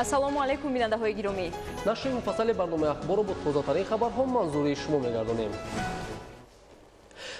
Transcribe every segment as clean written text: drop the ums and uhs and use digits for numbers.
ассалому алайкум бинандаҳои гиромӣ. нашри муфассали барномаи ахборро бо тозатарин хабарҳо манзури шумо мегардонем.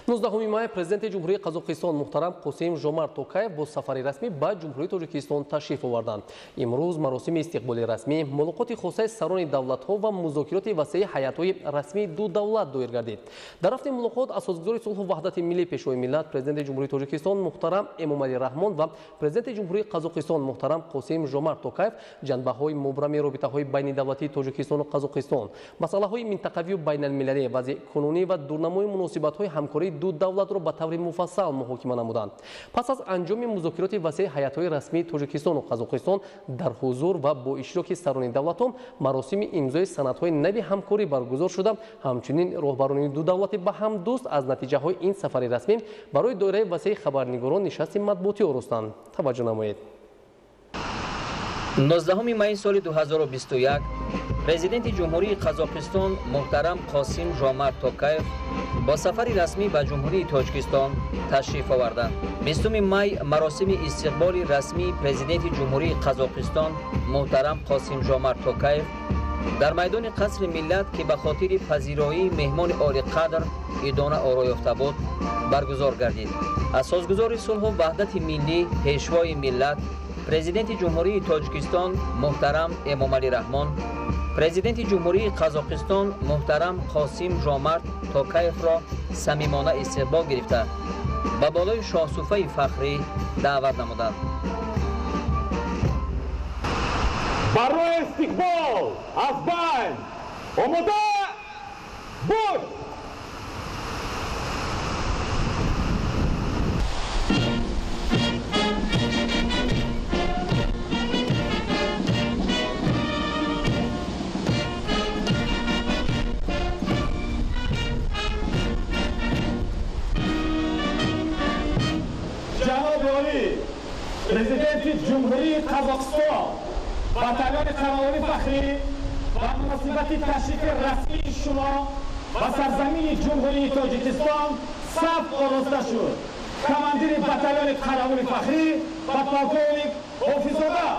19 май президенти ҷумҳурии Қазоқистон муҳтарам Қосим Жомарт Токаев бо сафари расмӣ ба ҷумҳурии Тоҷикистон ташриф оварданд. Имрӯз маросими истиқболи расмӣ, мулоқоти хосаи сарони давлатҳо ва музокироти васеи ҳайатҳои расмии ду давлат доир гардид. Дар рафти мулоқот асосгузори сулҳу ваҳдати миллии пешвои миллат президенти ҷумҳурии Тоҷикистон муҳтарам Эмомалӣ Раҳмон ва президенти ҷумҳурии Қазоқистон муҳтарам Қосим Жомарт Токаев ҷанбаҳои мубрами робитаҳои байнидавлатии Тоҷикистону Қазоқистон, масъалаҳои минтақавию байналмилалӣ, вазъи кунунӣ ва дурнамои муносибатҳои ҳамкории ду давлатро ба таври муфассал муҳокима намуданд. Пас аз анҷоми музокироти васеи ҳайатҳои расмии Тоҷикистону Қазоқистон дар ҳузур ва бо иштироки сарони давлатон маросими имзои санадҳои нави ҳамкорӣ баргузор шуда, ҳамчунин роҳбарони ду давлати ба ҳам дӯст аз натиҷаҳои ин сафари расмӣ барои доираи васеи хабарнигорон нишасти матбуотӣ оростанд. таваҷҷӯҳ намоед. 19 май соли 2021 президенти ҷумҳурии Қазоқистон муҳтарам Қосим Жомарт Токаев бо сафари расмӣ ба ҷумҳурии Тоҷикистон ташриф оварданд. 20 май маросими истиқболи расмии президенти ҷумҳурии Қазоқистон муҳтарам Қосим Жомарт Токаев дар майдони қасри миллат ки ба хотири пазироии меҳмони олиқадр идона оро ёфта буд баргузор гардид. асосгузори сулҳу ваҳдати миллӣ пешвои миллат президенти ҷумҳурии Тоҷикистон муҳтарам Эмомалӣ Раҳмон, президенти ҷумҳурии Қазоқистон муҳтарам Қосим Жомарт Токаевро самимона истиқбол гирифта ба болои шоҳсуфаи фахрӣ даъват намуданд. барои истиқбол аз байн омода буд. президенти ҷумҳурии Қазоқистон ба талаби қаровани фахрӣ ба муносибати ташрифи расмии шумо ба сарзамини ҷумҳурии Тоҷикистон саф ороста шуд. командири батальони қаровани фахрӣ ба полковник Ҳофизода.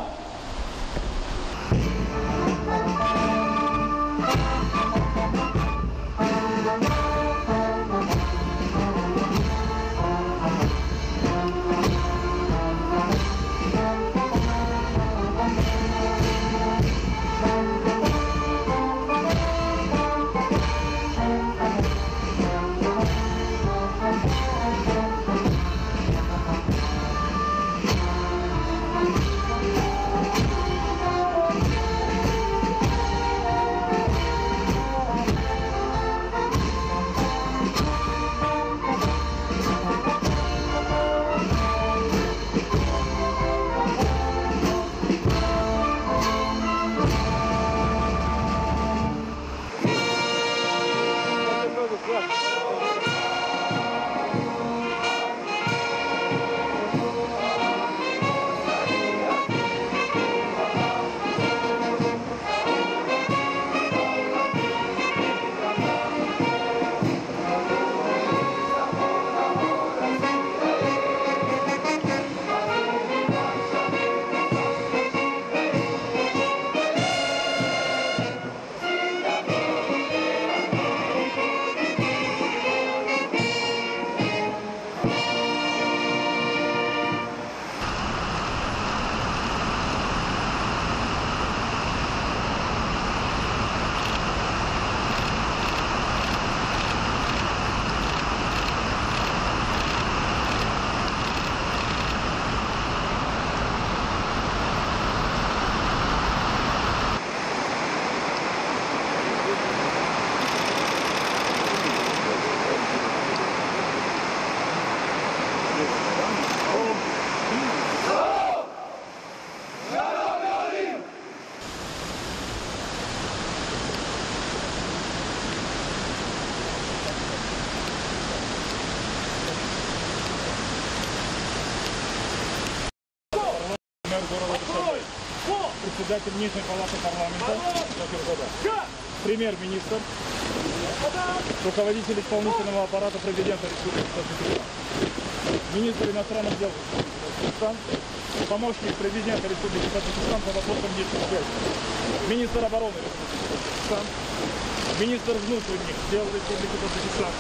Председатель Нижней палаты парламента, премьер-министр, руководитель исполнительного аппарата президента Республики Татарстан, министр иностранных дел Татарстана, помощник президента Республики Таджикистан по вопросам внешних связей, министр обороны Республики Таджикистан, министр внутренних дел Республики Таджикистан,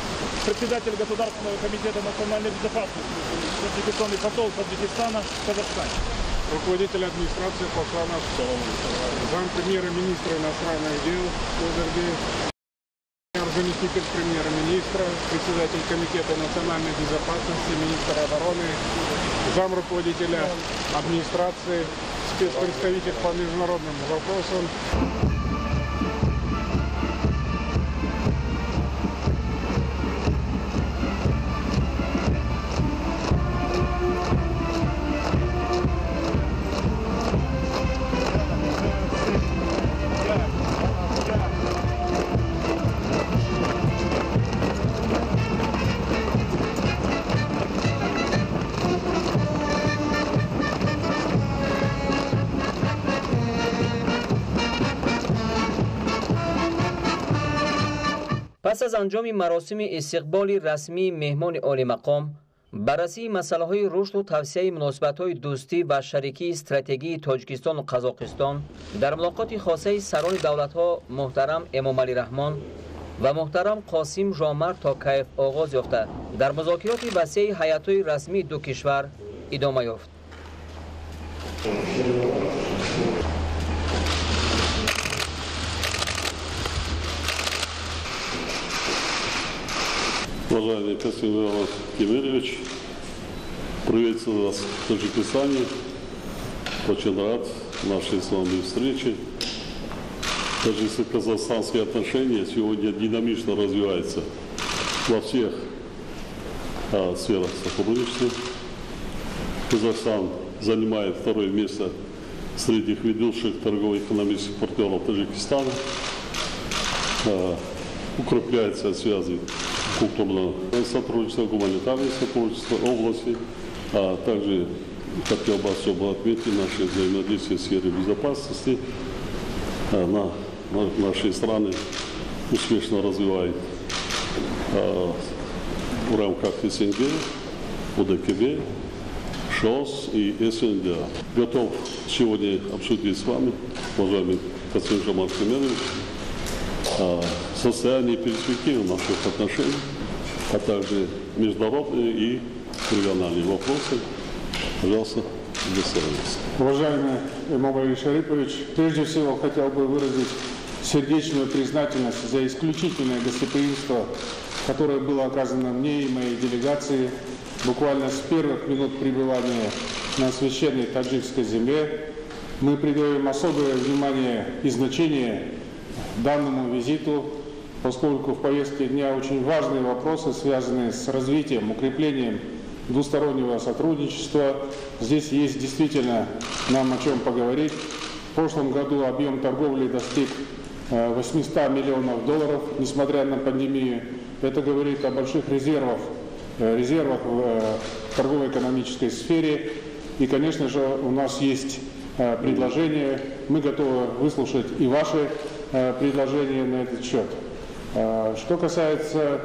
председатель Государственного комитета национальной безопасности Таджикистана и посол Таджикистана в Казахстане. Руководитель администрации посла нашего, зампремьера-министра иностранных дел Козырбеев, заместитель премьер-министра, председатель комитета национальной безопасности, министр обороны, замруководителя администрации, спецпредставитель по международным вопросам. پس از انجام مراسم استقبال رسمی مهمان عالی مقام، بررسی مسائل رشد و توسعه مناسبت‌های دوستی و شریکی استراتژی تاجیکستان و قزاقستان در ملاقات خاصه سران دولت‌ها محترم امامعلی رحمان و محترم قاسم ژامرد توکایف آغاز یافته در مذاکرات وسیع هیئت‌های رسمی دو کشور ادامه یافت. Уважаемый Касым Кемерович, приветствую вас в Таджикистане. Очень рад нашей с вами встрече. Таджикско-казахстанские отношения сегодня динамично развиваются во всех сферах сотрудничества. Казахстан занимает второе место среди ведущих торгово-экономических партнеров Таджикистана. Укрепляются связи культурного сотрудничества, гуманитарного сотрудничества области, а также хотел бы особо отметить наше взаимодействие в сфере безопасности. Наши страны успешно развивают в рамках СНГ, ОДКБ, ШОС и СНД. Готов сегодня обсудить с вами, уважаемый Касым Жомарт Кемерович, состояние и перспективы наших отношений, а также международные и региональные вопросы. Пожалуйста, доставайтесь. Уважаемый Эмомали Шарипович, прежде всего хотел бы выразить сердечную признательность за исключительное гостеприимство, которое было оказано мне и моей делегации буквально с первых минут пребывания на священной таджикской земле. Мы придаем особое внимание и значение данному визиту, поскольку в повестке дня очень важные вопросы, связанные с развитием, укреплением двустороннего сотрудничества. Здесь есть действительно нам о чем поговорить. В прошлом году объем торговли достиг 800 миллионов долларов, несмотря на пандемию. Это говорит о больших резервах в торгово-экономической сфере. И, конечно же, у нас есть предложения. Мы готовы выслушать и ваши предложения на этот счет. Что касается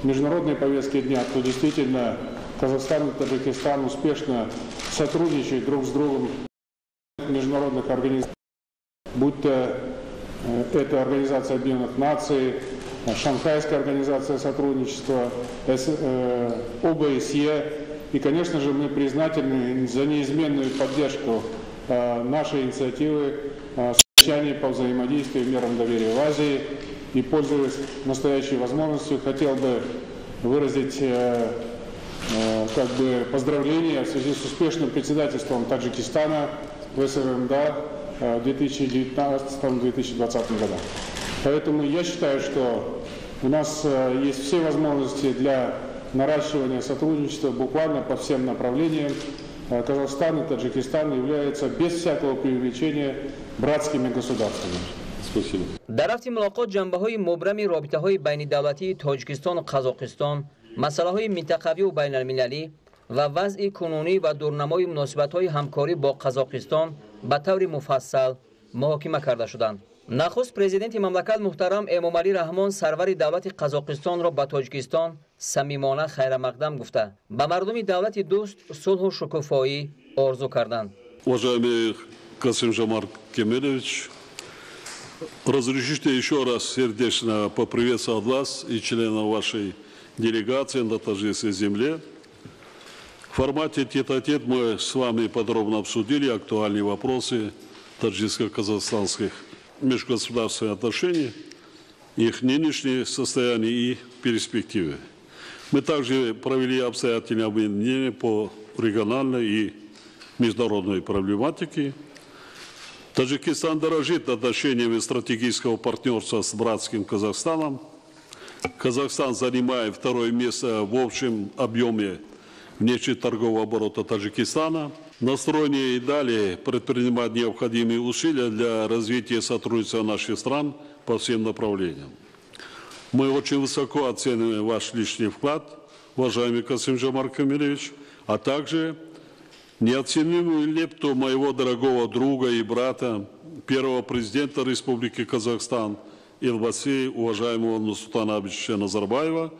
международной повестки дня, то действительно Казахстан и Таджикистан успешно сотрудничают друг с другом в международных организациях, будь то это Организация Объединенных Наций, Шанхайская организация сотрудничества, ОБСЕ. И, конечно же, мы признательны за неизменную поддержку нашей инициативы совещания по взаимодействию и мерам доверия в Азии. И, пользуясь настоящей возможностью, хотел бы выразить поздравления в связи с успешным председательством Таджикистана в СРМДА в 2019-2020 годах. Поэтому я считаю, что у нас есть все возможности для наращивания сотрудничества буквально по всем направлениям. Казахстан и Таджикистан являются без всякого преувеличения братскими государствами. Спасибо. در رفت ملاقات جنبه‌های مبرم رابطه‌های بین دولتی تاجیکستان و قزاقستان، مسائل منطقوی و بین المللی و وضع کنونی و دورنمای مناسبت‌های همکاری با قزاقستان به طور مفصل محاکمه کرده شدند. نخست پرزیدنت مملکت محترم امامعلی رحمان سرور دولت قزاقستان را به تاجیکستان صمیمانه خیر مقدم گفته به مردم دولت دوست صلح و شکوفایی орзу карданд. Уважаемый Касым-Жомарт Кемелевич, разрешите еще раз сердечно поприветствовать вас и членов вашей делегации на таджикской земле. В формате тет-а-тет мы с вами подробно обсудили актуальные вопросы таджикско-казахстанских межгосударственных отношений, их нынешнее состояние и перспективы. Мы также провели обстоятельное обсуждение по региональной и международной проблематике. Таджикистан дорожит отношениями стратегического партнерства с братским Казахстаном. Казахстан занимает второе место в общем объеме внешнеторгового оборота Таджикистана. Настроение и далее предпринимать необходимые усилия для развития сотрудничества наших стран по всем направлениям. Мы очень высоко оцениваем ваш личный вклад, уважаемый Касым-Жомарт Кемелевич, а также неоценимую лепту моего дорогого друга и брата, первого президента Республики Казахстан, Елбасы, уважаемого Нурсултана Абишевича Назарбаева,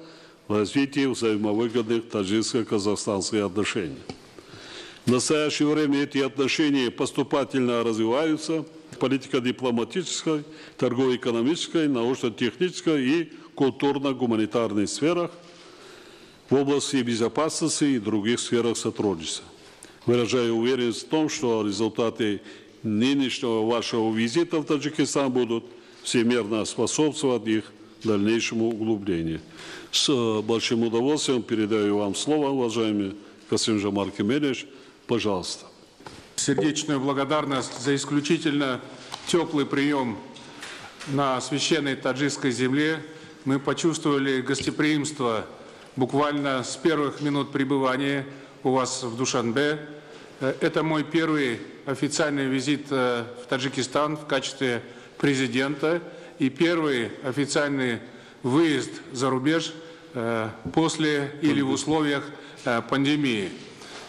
в развитии взаимовыгодных таджикско-казахстанских отношений. В настоящее время эти отношения поступательно развиваются в политико-дипломатической, торгово-экономической, научно-технической и культурно-гуманитарных сферах, в области безопасности и других сферах сотрудничества. Выражаю уверенность в том, что результаты нынешнего вашего визита в Таджикистан будут всемерно способствовать их дальнейшему углублению. С большим удовольствием передаю вам слово, уважаемый Касым-Жомарт Кемелевич. Пожалуйста. Сердечную благодарность за исключительно теплый прием на священной таджикской земле. Мы почувствовали гостеприимство буквально с первых минут пребывания у вас в Душанбе. Это мой первый официальный визит в Таджикистан в качестве президента и первый официальный выезд за рубеж после или в условиях пандемии.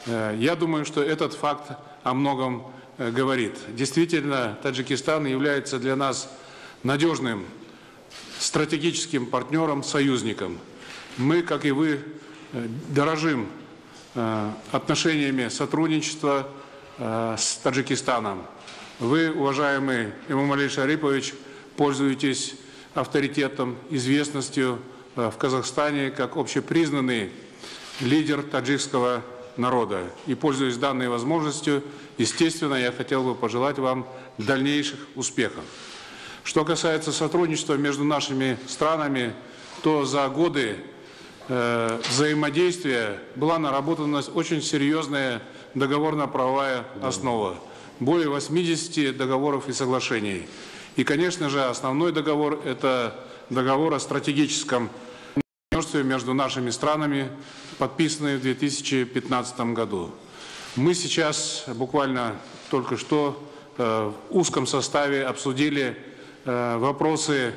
Я думаю, что этот факт о многом говорит. Действительно, Таджикистан является для нас надежным стратегическим партнером, союзником. Мы, как и вы, дорожим отношениями сотрудничества с Таджикистаном. Вы, уважаемый Эмомали Шарипович, пользуетесь авторитетом, известностью в Казахстане как общепризнанный лидер таджикского народа. И, пользуясь данной возможностью, естественно, я хотел бы пожелать вам дальнейших успехов. Что касается сотрудничества между нашими странами, то за годы взаимодействия была наработана очень серьезная договорно-правовая основа. Более 80 договоров и соглашений. И, конечно же, основной договор – это договор о стратегическом партнерстве между нашими странами, подписанный в 2015 году. Мы сейчас буквально только что в узком составе обсудили вопросы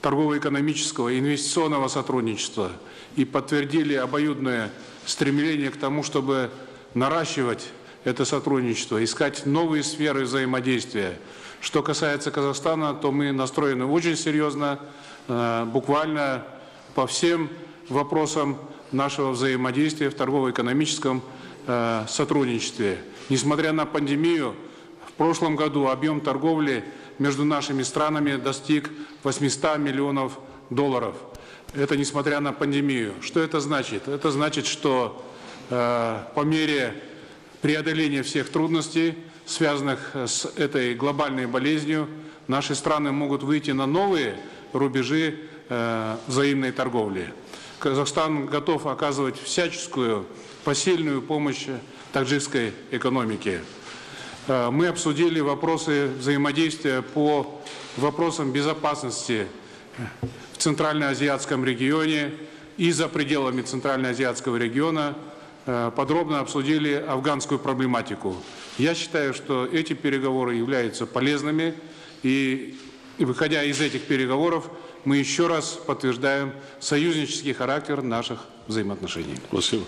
торгово-экономического и инвестиционного сотрудничества и подтвердили обоюдное стремление к тому, чтобы наращивать это сотрудничество, искать новые сферы взаимодействия. Что касается Казахстана, то мы настроены очень серьезно, буквально по всем вопросам нашего взаимодействия в торгово-экономическом сотрудничестве. Несмотря на пандемию, в прошлом году объем торговли между нашими странами достиг 800 миллионов долларов. Это несмотря на пандемию. Что это значит? Это значит, что по мере преодоления всех трудностей, связанных с этой глобальной болезнью, наши страны могут выйти на новые рубежи взаимной торговли. Казахстан готов оказывать всяческую посильную помощь таджикской экономике. Мы обсудили вопросы взаимодействия по вопросам безопасности в Центральноазиатском регионе и за пределами Центральноазиатского региона. Подробно обсудили афганскую проблематику. Я считаю, что эти переговоры являются полезными, и выходя из этих переговоров, мы еще раз подтверждаем союзнический характер наших взаимоотношений. Спасибо.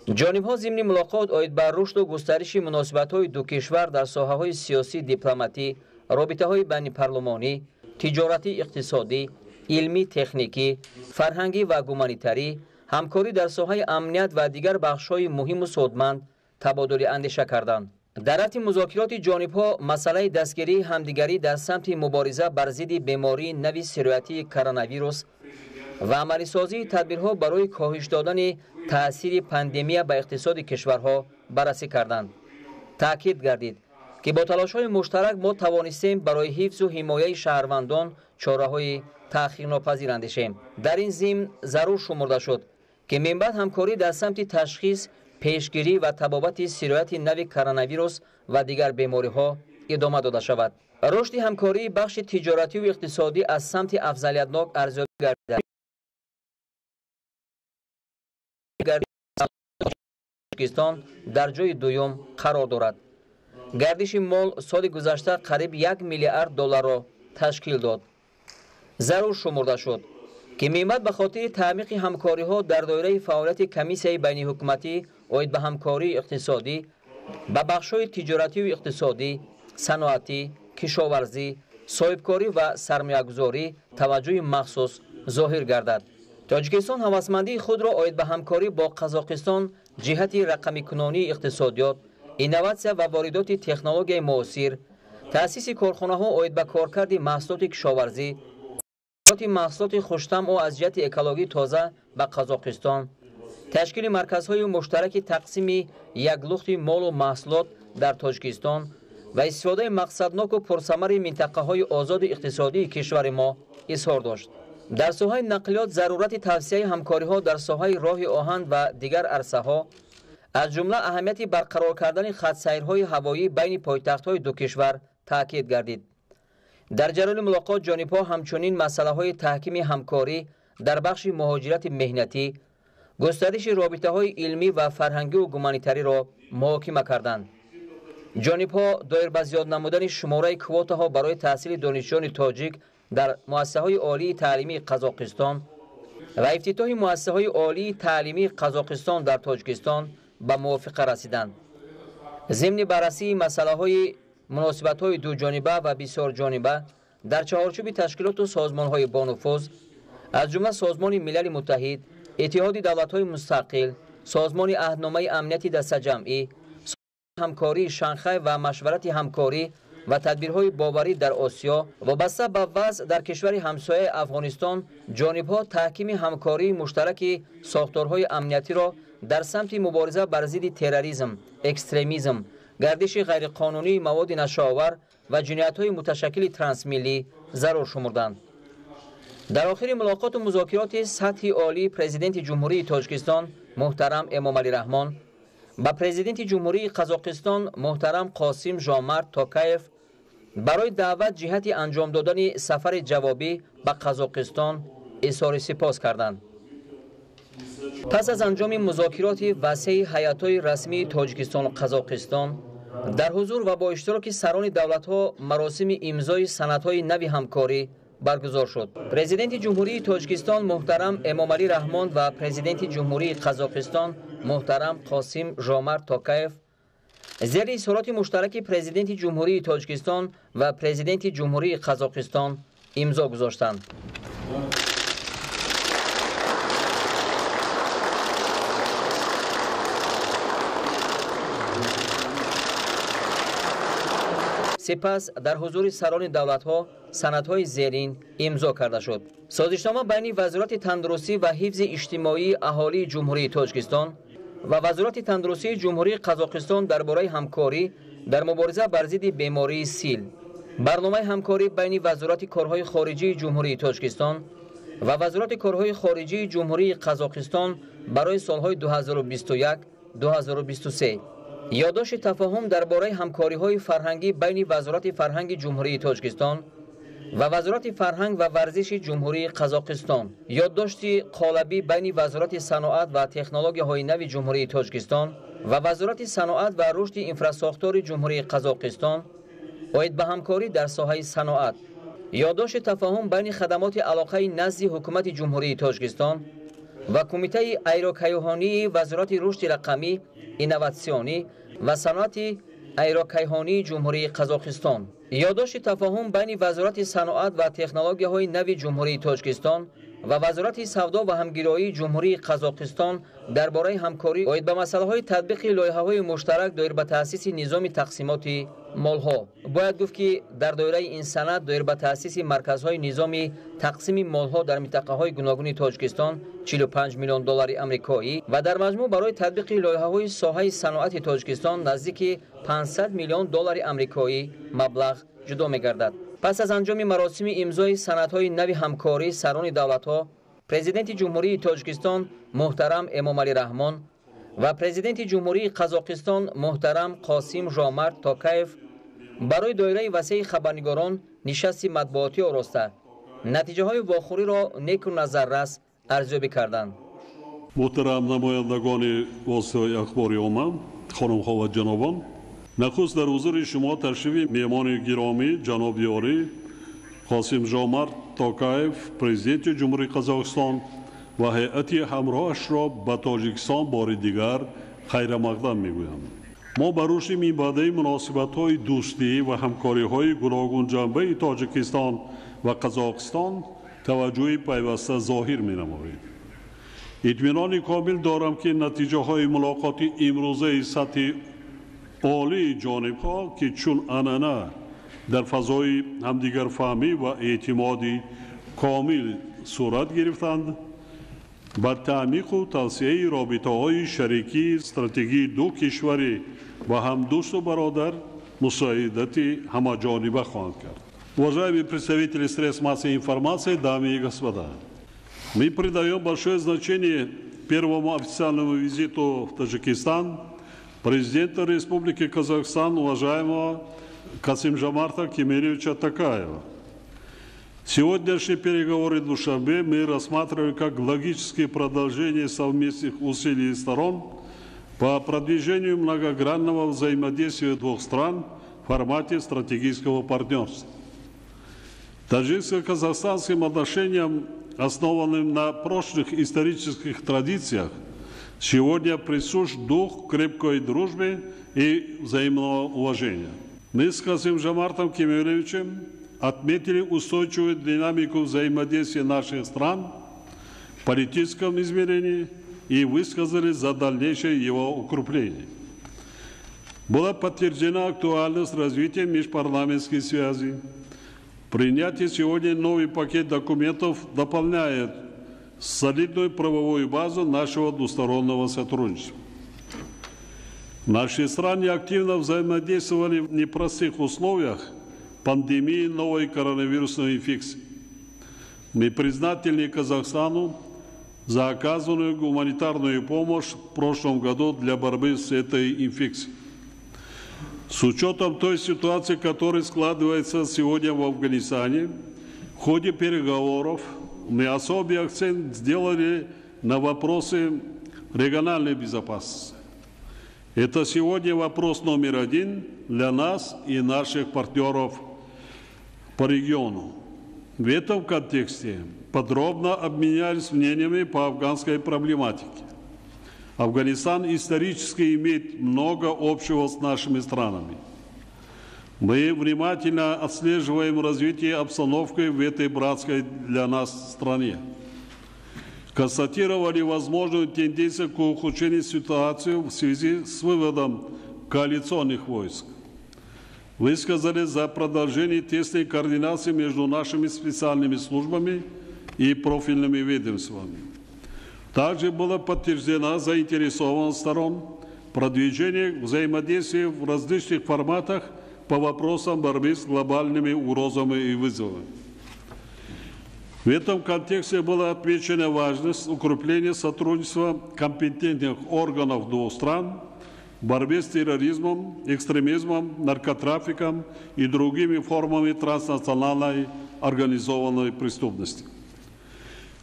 ҷонибҳо зимни мулоқот оид ба рушду густариши муносибатҳои ду кишвар дар соҳаҳои сиёсӣ, дипломатӣ, робитаҳои байнипарлумонӣ, тиҷоратӣ, иқтисодӣ, илмӣ, техникӣ, фарҳангӣ ва гуманитарӣ, ҳамкорӣ дар соҳаи амният ва дигар бахшҳои муҳиму судманд табодули андеша карданд. дар рафти музокироти ҷонибҳо масъалаи дастгирии ҳамдигарӣ дар самти мубориза бар зидди бемории нави сироятии коронавирус ва амалисозии тадбирҳо барои коҳиш додани таъсири пандемия ба иқтисоди кишварҳо баррасӣ карданд. таъкид гардид ки бо талошҳои муштарак мо тавонистем барои ҳифзу ҳимояи шаҳрвандон чораҳои таъхирнопазир андешем. дар ин зимн зарур шумурда шуд ки минбаъд ҳамкорӣ дар самти ташхис, пешгирӣ ва табобати сирояти нави коронавирус ва дигар бемориҳо идома дода шавад. рушди ҳамкории бахши тиҷоративу иқтисодӣ аз самти афзалиятнок арзёбӣ гардида. Тоҷикистон дар ҷойи дуюм қарор дорад. гардиши мол соли гузашта қариб $1 миллиард ташкил дод. зарур шумурда шуд ки минбаъд ба хотири таъмиқи ҳамкориҳо дар доираи фаъолияти комиссияи байниҳукуматӣ оид ба ҳамкории иқтисодӣ ба бахшҳои тиҷоративу иқтисодӣ, саноатӣ, кишоварзӣ, соҳибкорӣ ва сармоягузорӣ таваҷҷӯҳи махсус зоҳир гардад. тоҷикистон ҳавасмандии худро оид ба ҳамкорӣ бо Қазоқистон ҷиҳати рақамикунонии иқтисодиёт, инноватсия ва воридоти технологияи муосир, таъсиси корхонаҳо оид ба коркарди маҳсулоти кишоварзӣ, маҳсулоти хуштамъу аз ҷиҳати экологии тоза ба Қазоқистон, ташкили марказҳои муштараки тақсими яклухти молу маҳсулот дар Тоҷикистон ва истифодаи мақсадноку пурсамари минтақаҳои озоди иқтисодии кишвари мо изҳор дошт. дар соҳаи нақлиёт зарурати тавсияи ҳамкориҳо дар соҳаи роҳи оҳан ва дигар арсаҳо, аз ҷумла аҳамияти барқарор кардани хатсайрҳои ҳавоӣ байни пойтахтҳои ду кишвар таъкид гардид. дар ҷараёни мулоқот ҷонибҳо ҳамчунин масъалаҳои таҳкими ҳамкорӣ дар бахши муҳоҷирати меҳнатӣ, густариши робитаҳои илмӣ ва фарҳангиву гуманитариро муҳокима карданд. ҷонибҳо доир ба зиёд намудани шумораи квотаҳо барои таҳсили донишҷӯёни тоҷик дар муассисаҳои олии таълимии Қазоқистон ва ифтитоҳи муассисаҳои олии таълимии Қазоқистон дар Тоҷикистон ба мувофиқа расиданд. зимни баррасии масъалаҳои муносибатҳои дуҷониба ва бисёрҷониба дар чаҳорчӯби ташкилоту созмонҳои бонуфуз, аз ҷумла Созмони Милали Муттаҳид, Иттиҳоди давлатҳои мустақил, Созмони аҳдномаи амнияти дастаҷамъӣ, ҳамкории Шанхай ва машварати ҳамкорӣ ва тадбирҳои боварӣ дар Осиё, вобаста ба вазъ дар кишвари ҳамсояи Афғонистон, ҷонибҳо таҳкими ҳамкории муштараки сохторҳои амниятиро дар самти мубориза бар зидди терроризм, экстремизм, гардиши ғайриқонунии маводи нашоовар ва ҷиноятҳои муташаккили трансмиллӣ зарур шумурданд. дар охири мулоқоту музокироти сатҳи олии президенти ҷумҳурии Тоҷикистон муҳтарам Эмомалӣ Раҳмон ба президенти ҷумҳурии Қазоқистон муҳтарам Қосим Жомарт Токаев барои даъват ҷиҳати анҷом додани сафари ҷавобӣ ба Қазоқистон изҳори сипос карданд. пас аз анҷоми музокироти васеъи ҳайатҳои расмии Тоҷикистону Қазоқистон дар ҳузур ва бо иштироки сарони давлатҳо маросими имзои санадҳои нави ҳамкорӣ баргузор шуд. президенти ҷумҳурии Тоҷикистон муҳтарам Эмомалӣ Раҳмон ва президенти ҷумҳурии Қазоқистон муҳтарам Қосим Жомарт Токаев зери изҳороти муштараки президенти ҷумҳурии Тоҷикистон ва президенти ҷумҳурии Қазоқистон имзо гузоштанд. сипас дар ҳузури сарони давлатҳо санадҳои зерин имзо карда шуд. созишнома байни вазорати тандурустӣ ва ҳифзи иҷтимоии аҳолии ҷумҳурии Тоҷикистон ва вазорати тандурустии ҷумҳурии Қазоқистон дар бораи ҳамкорӣ дар мубориза бар зидди бемории сил, барномаи ҳамкорӣ байни вазорати корҳои хориҷии ҷумҳурии Тоҷикистон ва вазорати корҳои хориҷии ҷумҳурии Қазоқистон барои солҳои 2021-2023, ёддошти тафаҳум дар бораи ҳамкориҳои фарҳангӣ байни вазорати фарҳанги ҷумҳурии Тоҷикистон ва вазорати фарҳанг ва варзиши ҷумҳурии Қазоқистон, ёддошти қолабӣ байни вазорати саноат ва технологияҳои нави ҷумҳурии Тоҷикистон ва вазорати саноат ва рушди инфрасохтори ҷумҳурии Қазоқистон оид ба ҳамкорӣ дар соҳаи саноат, ёддошти тафаҳум байни хадамоти алоқаи назди ҳукумати ҷумҳурии Тоҷикистон ва кумитаи айрокайҳонии вазорати рушди рақамӣ, инноватсионӣ ва саноати айрокайҳонии ҷумҳурии Қазоқистон, ёддошти тафаҳум байни вазорати саноат ва технологияҳои нави ҷумҳурии Тоҷикистон ва вазорати савдо ва ҳамгироии ҷумҳурии Қазоқистон дар бораи ҳамкорӣ оид ба масъалаҳои татбиқи лоиҳаҳои муштарак доир ба таъсиси низоми тақсимоти молҳо. Бояд гуфт ки дар доираи ин санад доир ба таъсиси марказҳои низоми тақсими молҳо дар минтақаҳои гуногуни Тоҷикистон $45 миллион амрикоӣ ва дар маҷмӯъ барои татбиқи лоиҳаҳои соҳаи саноати Тоҷикистон наздики $500 миллион амрикоӣ маблағ ҷудо мегардад. Пас аз анҷоми маросими имзои санадҳои нави ҳамкорӣ сарони давлатҳо, президенти ҷумҳурии Тоҷикистон муҳтарам Эмомалӣ Раҳмон ва президенти ҷумҳурии Қазоқистон муҳтарам Қосим Жомарт Токаев барои доираи васеи хабарнигорон нишасти матбуотӣ ороста натиҷаҳои вохӯриро неку назаррас арзёбӣ карданд. Муҳтарам намояндагони воситаҳои ахбори омма, хонумҳо ва ҷанобон, нахуст дар ҳузури шумо ташрифи меҳмони гиромӣ ҷаноби ёрӣ Қосим Жомарт Токаев, президенти ҷумҳурии Қазоқистон ва ҳайати ҳамроҳашро ба Тоҷикистон бори дигар хайрамақдам мегӯям. мо ба рушди минбаъдаи муносибатҳои дӯстӣ ва ҳамкориҳои гуногунҷанбаи Тоҷикистон ва Қазоқистон таваҷҷӯҳи пайваста зоҳир менамоем. итминони комил дорам ки натиҷаҳои мулоқоти имрӯзаи сатҳи олии ҷонибҳо ки чун анъана дар фазои ҳамдигарфаҳмӣ ва эътимоди комил сурат гирифтанд, ба таъмиқу тавсеяи робитаҳои шарикии стратегии ду кишварӣ ва ҳамдӯсту бародар мусоидати ҳамаҷониба хоҳанд кард. Уважаемые представители средств массовой информации, дамы и господа, мы придаем большое значение первому официальному визиту в Таджикистан президента Республики Казахстан, уважаемого Касым-Жомарта Кемелевича Токаева. Сегодняшние переговоры в Душанбе мы рассматриваем как логическое продолжение совместных усилий сторон по продвижению многогранного взаимодействия двух стран в формате стратегического партнерства. Таджикско-казахстанским отношениям, основанным на прочных исторических традициях, сегодня присущ дух крепкой дружбы и взаимного уважения. Мы с Касым-Жомартом Кемелевичем отметили устойчивую динамику взаимодействия наших стран в политическом измерении и высказали за дальнейшее его укрепление. Была подтверждена актуальность развития межпарламентских связей. Принятие сегодня новый пакет документов дополняет солидную правовую базу нашего двустороннего сотрудничества. Наши страны активно взаимодействовали в непростых условиях пандемии новой коронавирусной инфекции. Мы признательны Казахстану за оказанную гуманитарную помощь в прошлом году для борьбы с этой инфекцией. С учетом той ситуации, которая складывается сегодня в Афганистане, в ходе переговоров мы особый акцент сделали на вопросы региональной безопасности. Это сегодня вопрос номер один для нас и наших партнеров по региону. В этом контексте подробно обменялись мнениями по афганской проблематике. Афганистан исторически имеет много общего с нашими странами. Мы внимательно отслеживаем развитие обстановки в этой братской для нас стране. Констатировали возможную тенденцию к ухудшению ситуации в связи с выводом коалиционных войск. Высказали за продолжение тесной координации между нашими специальными службами и профильными ведомствами. Также была подтверждена заинтересованность сторон продвижения взаимодействия в различных форматах по вопросам борьбы с глобальными угрозами и вызовами. В этом контексте была отмечена важность укрепления сотрудничества компетентных органов двух стран в борьбе с терроризмом, экстремизмом, наркотрафиком и другими формами транснациональной организованной преступности.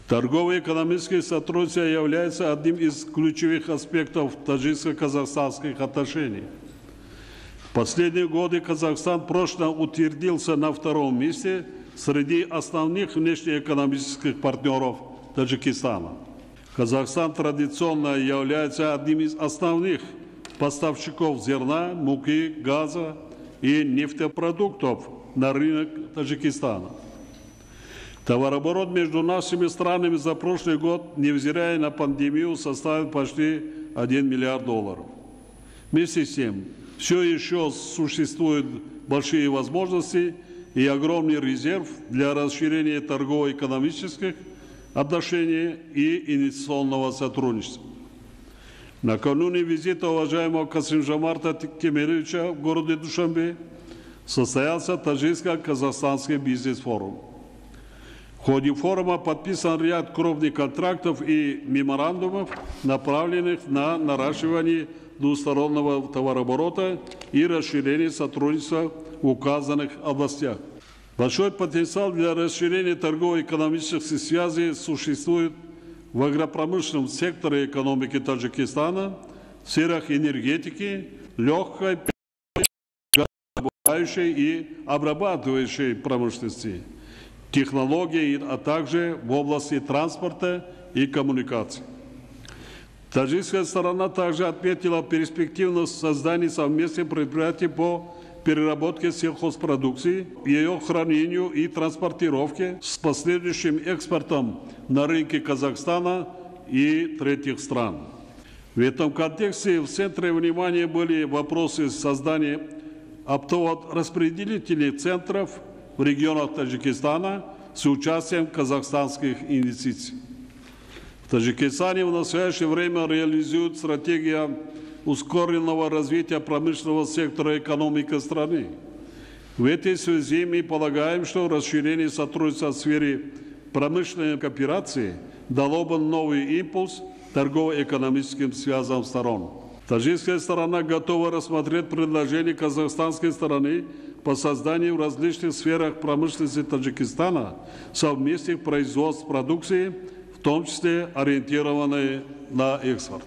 Торгово-экономическое сотрудничество является одним из ключевых аспектов таджикско-казахстанских отношений. В последние годы Казахстан прочно утвердился на втором месте среди основных внешнеэкономических партнеров Таджикистана. Казахстан традиционно является одним из основных поставщиков зерна, муки, газа и нефтепродуктов на рынок Таджикистана. Товарооборот между нашими странами за прошлый год, невзирая на пандемию, составил почти $1 миллиард. Вместе с тем, все еще существуют большие возможности и огромный резерв для расширения торгово-экономических отношений и инвестиционного сотрудничества. Накануне визита уважаемого Касым-Жомарта Кемелевича в городе Душанбе состоялся таджикско-казахстанский бизнес-форум. В ходе форума подписан ряд крупных контрактов и меморандумов, направленных на наращивание двустороннего товарооборота и расширение сотрудничества в указанных областях. Большой потенциал для расширения торгово-экономических связей существует в агропромышленном секторе экономики Таджикистана, в сферах энергетики, легкой, добывающей и обрабатывающей промышленности, технологий, а также в области транспорта и коммуникаций. Таджикская сторона также отметила перспективность создания совместных предприятий по переработке сельхозпродукции, ее хранению и транспортировке с последующим экспортом на рынки Казахстана и третьих стран. В этом контексте в центре внимания были вопросы создания оптово-распределительных центров в регионах Таджикистана с участием казахстанских инвестиций. В Таджикистане в настоящее время реализует стратегия ускоренного развития промышленного сектора экономики страны. В этой связи мы полагаем, что расширение сотрудничества в сфере промышленной кооперации дало бы новый импульс торгово-экономическим связям сторон. Таджикская сторона готова рассмотреть предложения казахстанской стороны по созданию в различных сферах промышленности Таджикистана совместных производств продукции, в том числе ориентированной на экспорт.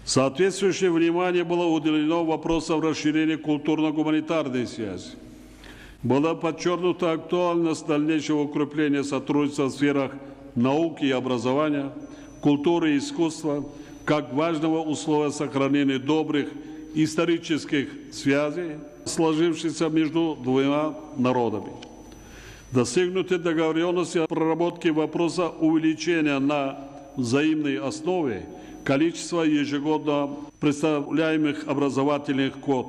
Соответствующее внимание было уделено вопросам расширения культурно-гуманитарной связи. Была подчеркнута актуальность дальнейшего укрепления сотрудничества в сферах науки и образования, культуры и искусства, как важного условия сохранения добрых исторических связей, сложившихся между двумя народами. Достигнуты договоренности о проработке вопроса увеличения на взаимной основе количества ежегодно представляемых образовательных квот.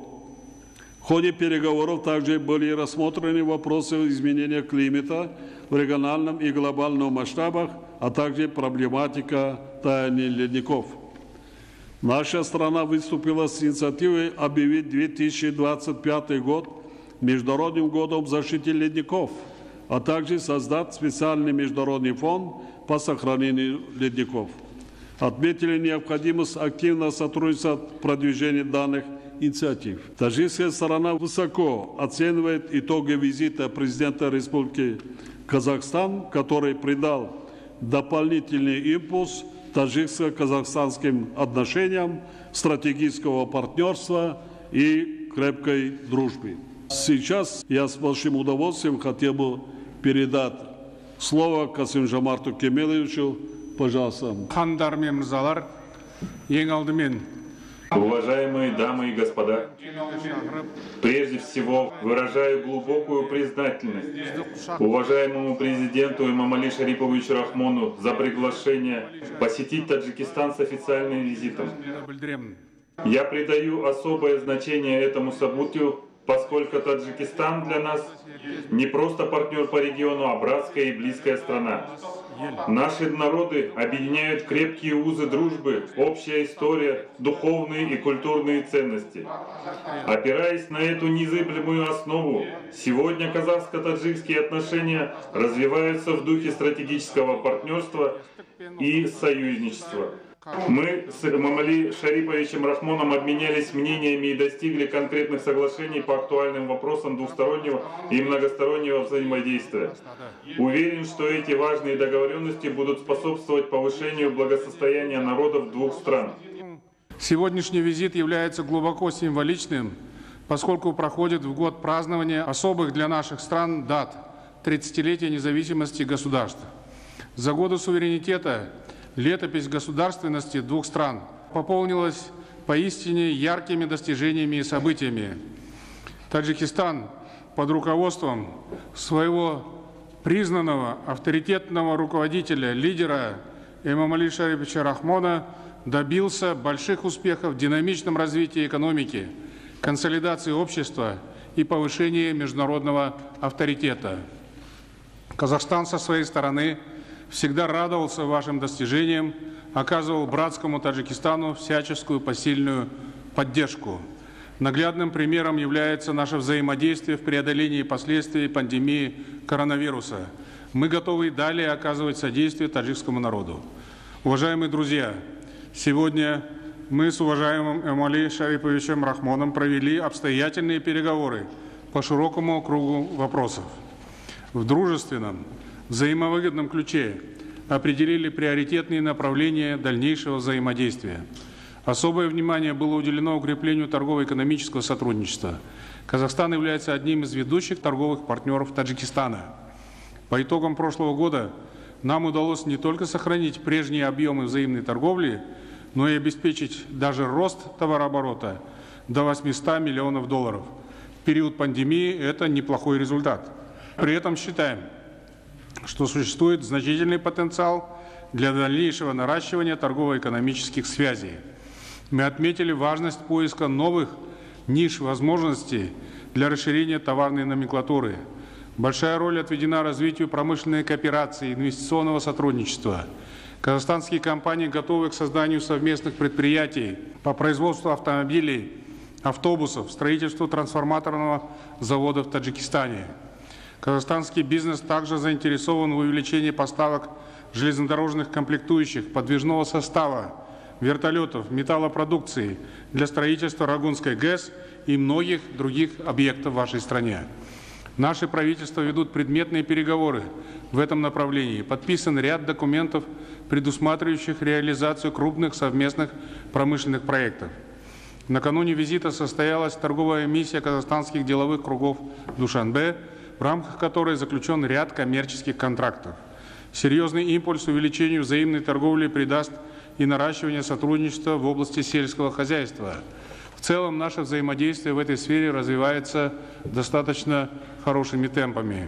В ходе переговоров также были рассмотрены вопросы изменения климата в региональном и глобальном масштабах, а также проблематика таяния ледников. Наша страна выступила с инициативой объявить 2025 год Международным годом защиты ледников, а также создать специальный международный фонд по сохранению ледников. Отметили необходимость активного сотрудничества в продвижении данных инициатив. Таджикская сторона высоко оценивает итоги визита президента Республики Казахстан, который придал дополнительный импульс таджикско-казахстанским отношениям, стратегического партнерства и крепкой дружбы. Сейчас я с большим удовольствием хотел бы передать слово Касым-Жомарту Кемелевичу. Пожалуйста. Уважаемые дамы и господа, прежде всего выражаю глубокую признательность уважаемому президенту Эмомали Шариповичу Рахмону за приглашение посетить Таджикистан с официальным визитом. Я придаю особое значение этому событию, поскольку Таджикистан для нас не просто партнер по региону, а братская и близкая страна. Наши народы объединяют крепкие узы дружбы, общая история, духовные и культурные ценности. Опираясь на эту незыблемую основу, сегодня казахско-таджикские отношения развиваются в духе стратегического партнерства и союзничества. Мы с Эмомали Шариповичем Рахмоном обменялись мнениями и достигли конкретных соглашений по актуальным вопросам двустороннего и многостороннего взаимодействия. Уверен, что эти важные договоренности будут способствовать повышению благосостояния народов двух стран. Сегодняшний визит является глубоко символичным, поскольку проходит в год празднования особых для наших стран дат 30-летия независимости государств. За годы суверенитета летопись государственности двух стран пополнилась поистине яркими достижениями и событиями. Таджикистан под руководством своего признанного авторитетного руководителя, лидера Эмомали Шариповича Рахмона добился больших успехов в динамичном развитии экономики, консолидации общества и повышении международного авторитета. Казахстан со своей стороны всегда радовался вашим достижениям, оказывал братскому Таджикистану всяческую посильную поддержку. Наглядным примером является наше взаимодействие в преодолении последствий пандемии коронавируса. Мы готовы и далее оказывать содействие таджикскому народу. Уважаемые друзья, сегодня мы с уважаемым Эмомали Шариповичем Рахмоном провели обстоятельные переговоры по широкому кругу вопросов. В дружественном, взаимовыгодном ключе определили приоритетные направления дальнейшего взаимодействия. Особое внимание было уделено укреплению торгово-экономического сотрудничества. Казахстан является одним из ведущих торговых партнеров Таджикистана. По итогам прошлого года нам удалось не только сохранить прежние объемы взаимной торговли, но и обеспечить даже рост товарооборота до $800 миллионов. В период пандемии это неплохой результат. При этом считаем, что существует значительный потенциал для дальнейшего наращивания торгово-экономических связей. Мы отметили важность поиска новых ниш возможностей для расширения товарной номенклатуры. Большая роль отведена развитию промышленной кооперации, инвестиционного сотрудничества. Казахстанские компании готовы к созданию совместных предприятий по производству автомобилей, автобусов, строительству трансформаторного завода в Таджикистане. Казахстанский бизнес также заинтересован в увеличении поставок железнодорожных комплектующих, подвижного состава, вертолетов, металлопродукции для строительства Рагунской ГЭС и многих других объектов в вашей стране. Наши правительства ведут предметные переговоры в этом направлении. Подписан ряд документов, предусматривающих реализацию крупных совместных промышленных проектов. Накануне визита состоялась торговая миссия казахстанских деловых кругов в Душанбе, в рамках которой заключен ряд коммерческих контрактов. Серьезный импульс увеличению взаимной торговли придаст и наращивание сотрудничества в области сельского хозяйства. В целом наше взаимодействие в этой сфере развивается достаточно хорошими темпами.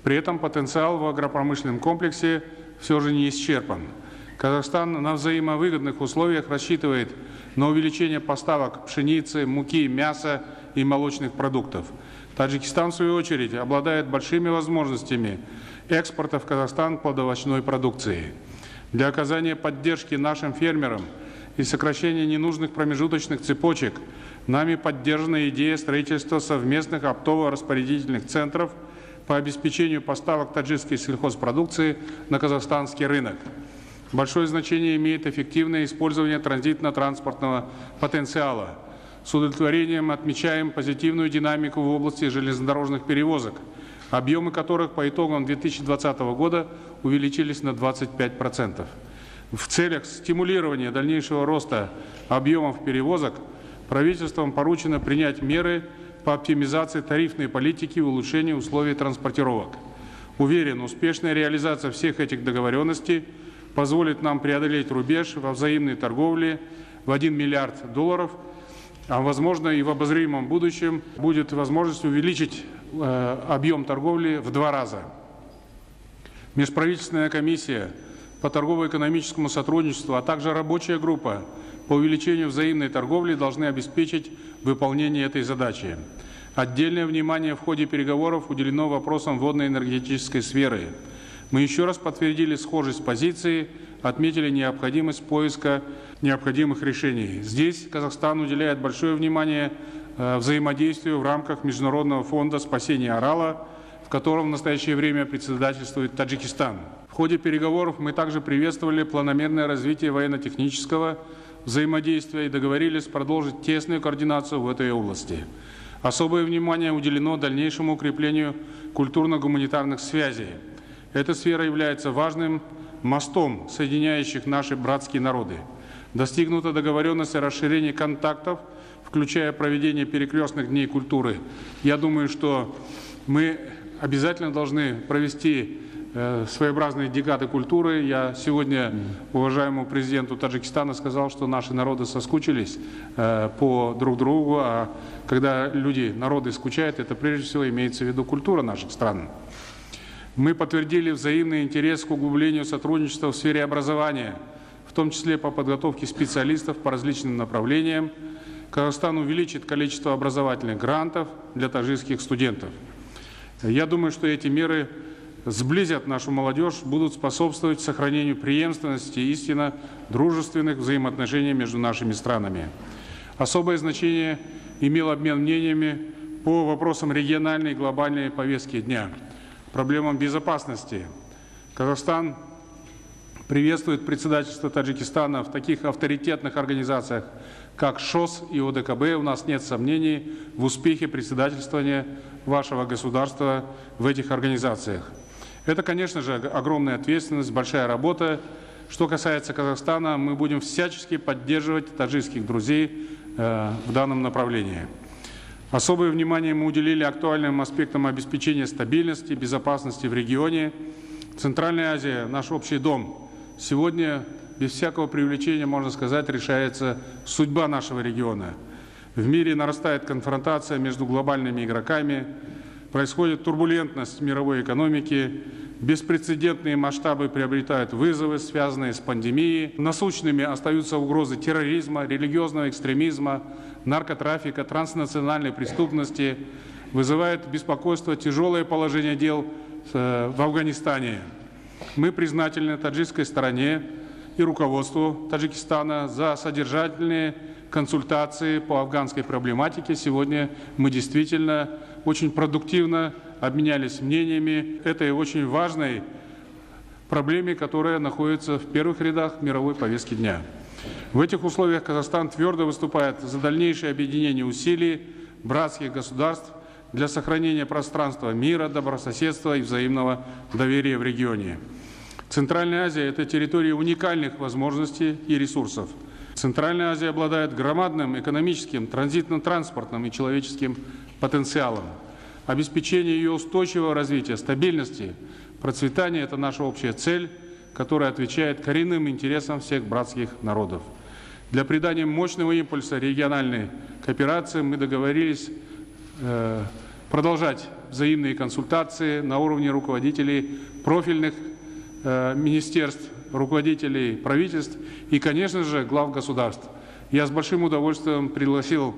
При этом потенциал в агропромышленном комплексе все же не исчерпан. Казахстан на взаимовыгодных условиях рассчитывает на увеличение поставок пшеницы, муки, мяса и молочных продуктов. Таджикистан, в свою очередь, обладает большими возможностями экспорта в Казахстан плодоовощной продукции. Для оказания поддержки нашим фермерам и сокращения ненужных промежуточных цепочек нами поддержана идея строительства совместных оптово-распорядительных центров по обеспечению поставок таджикской сельхозпродукции на казахстанский рынок. Большое значение имеет эффективное использование транзитно-транспортного потенциала. С удовлетворением отмечаем позитивную динамику в области железнодорожных перевозок, объемы которых по итогам 2020 года увеличились на 25%. В целях стимулирования дальнейшего роста объемов перевозок правительством поручено принять меры по оптимизации тарифной политики и улучшению условий транспортировок. Уверен, успешная реализация всех этих договоренностей позволит нам преодолеть рубеж во взаимной торговле в $1 миллиард, а возможно и в обозримом будущем будет возможность увеличить объем торговли в 2 раза. Межправительственная комиссия по торгово-экономическому сотрудничеству, а также рабочая группа по увеличению взаимной торговли должны обеспечить выполнение этой задачи. Отдельное внимание в ходе переговоров уделено вопросам водно-энергетической сферы. Мы еще раз подтвердили схожесть позиций, отметили необходимость поиска необходимых решений. Здесь Казахстан уделяет большое внимание взаимодействию в рамках Международного фонда спасения Арала, в котором в настоящее время председательствует Таджикистан. В ходе переговоров мы также приветствовали планомерное развитие военно-технического взаимодействия и договорились продолжить тесную координацию в этой области. Особое внимание уделено дальнейшему укреплению культурно-гуманитарных связей. Эта сфера является важным мостом, соединяющих наши братские народы. Достигнута договоренность о расширении контактов, включая проведение перекрестных дней культуры. Я думаю, что мы обязательно должны провести своеобразные декады культуры. Я сегодня уважаемому президенту Таджикистана сказал, что наши народы соскучились по друг другу, а когда народы скучают, это прежде всего имеется в виду культура наших стран. Мы подтвердили взаимный интерес к углублению сотрудничества в сфере образования, в том числе по подготовке специалистов по различным направлениям. Казахстан увеличит количество образовательных грантов для таджикских студентов. Я думаю, что эти меры сблизят нашу молодежь, будут способствовать сохранению преемственности истинно дружественных взаимоотношений между нашими странами. Особое значение имел обмен мнениями по вопросам региональной и глобальной повестки дня, проблемам безопасности. Казахстан приветствует председательство Таджикистана в таких авторитетных организациях, как ШОС и ОДКБ. У нас нет сомнений в успехе председательствования вашего государства в этих организациях. Это, конечно же, огромная ответственность, большая работа. Что касается Казахстана, мы будем всячески поддерживать таджикских друзей в данном направлении. Особое внимание мы уделили актуальным аспектам обеспечения стабильности, безопасности в регионе. Центральная Азия – наш общий дом. Сегодня, без всякого преувеличения, можно сказать, решается судьба нашего региона. В мире нарастает конфронтация между глобальными игроками, происходит турбулентность мировой экономики, беспрецедентные масштабы приобретают вызовы, связанные с пандемией. Насущными остаются угрозы терроризма, религиозного экстремизма, наркотрафика, транснациональной преступности. Вызывает беспокойство тяжелое положение дел в Афганистане. Мы признательны таджикской стороне и руководству Таджикистана за содержательные консультации по афганской проблематике. Сегодня мы действительно очень продуктивно обменялись мнениями этой очень важной проблеме, которая находится в первых рядах мировой повестки дня. В этих условиях Казахстан твердо выступает за дальнейшее объединение усилий братских государств для сохранения пространства мира, добрососедства и взаимного доверия в регионе. Центральная Азия – это территория уникальных возможностей и ресурсов. Центральная Азия обладает громадным экономическим, транзитно-транспортным и человеческим потенциалом. Обеспечение ее устойчивого развития, стабильности, процветания – это наша общая цель, которая отвечает коренным интересам всех братских народов. Для придания мощного импульса региональной кооперации мы договорились продолжать взаимные консультации на уровне руководителей профильных министерств, руководителей правительств и, конечно же, глав государств. Я с большим удовольствием пригласил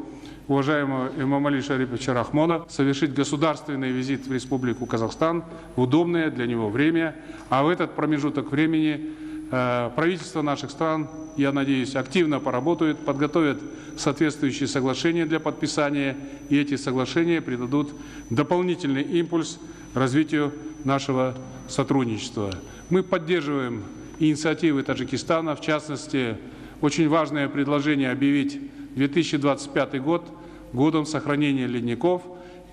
уважаемого Эмомали Шариповича Рахмона совершить государственный визит в Республику Казахстан в удобное для него время. А в этот промежуток времени правительства наших стран, я надеюсь, активно поработают, подготовят соответствующие соглашения для подписания, и эти соглашения придадут дополнительный импульс развитию нашего сотрудничества. Мы поддерживаем инициативы Таджикистана, в частности, очень важное предложение объявить 2025 год годом сохранения ледников.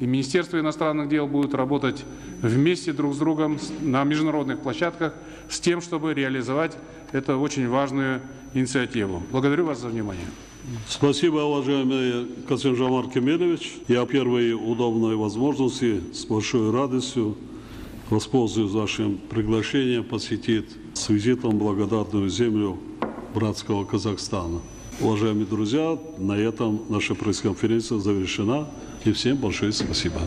И Министерство иностранных дел будет работать вместе друг с другом на международных площадках с тем, чтобы реализовать эту очень важную инициативу. Благодарю вас за внимание. Спасибо, уважаемый Касым-Жомарт Кемелевич. Я первой удобной возможности с большой радостью воспользуюсь вашим приглашением посетить с визитом благодатную землю братского Казахстана. Уважаемые друзья, на этом наша пресс-конференция завершена. И всем большое спасибо.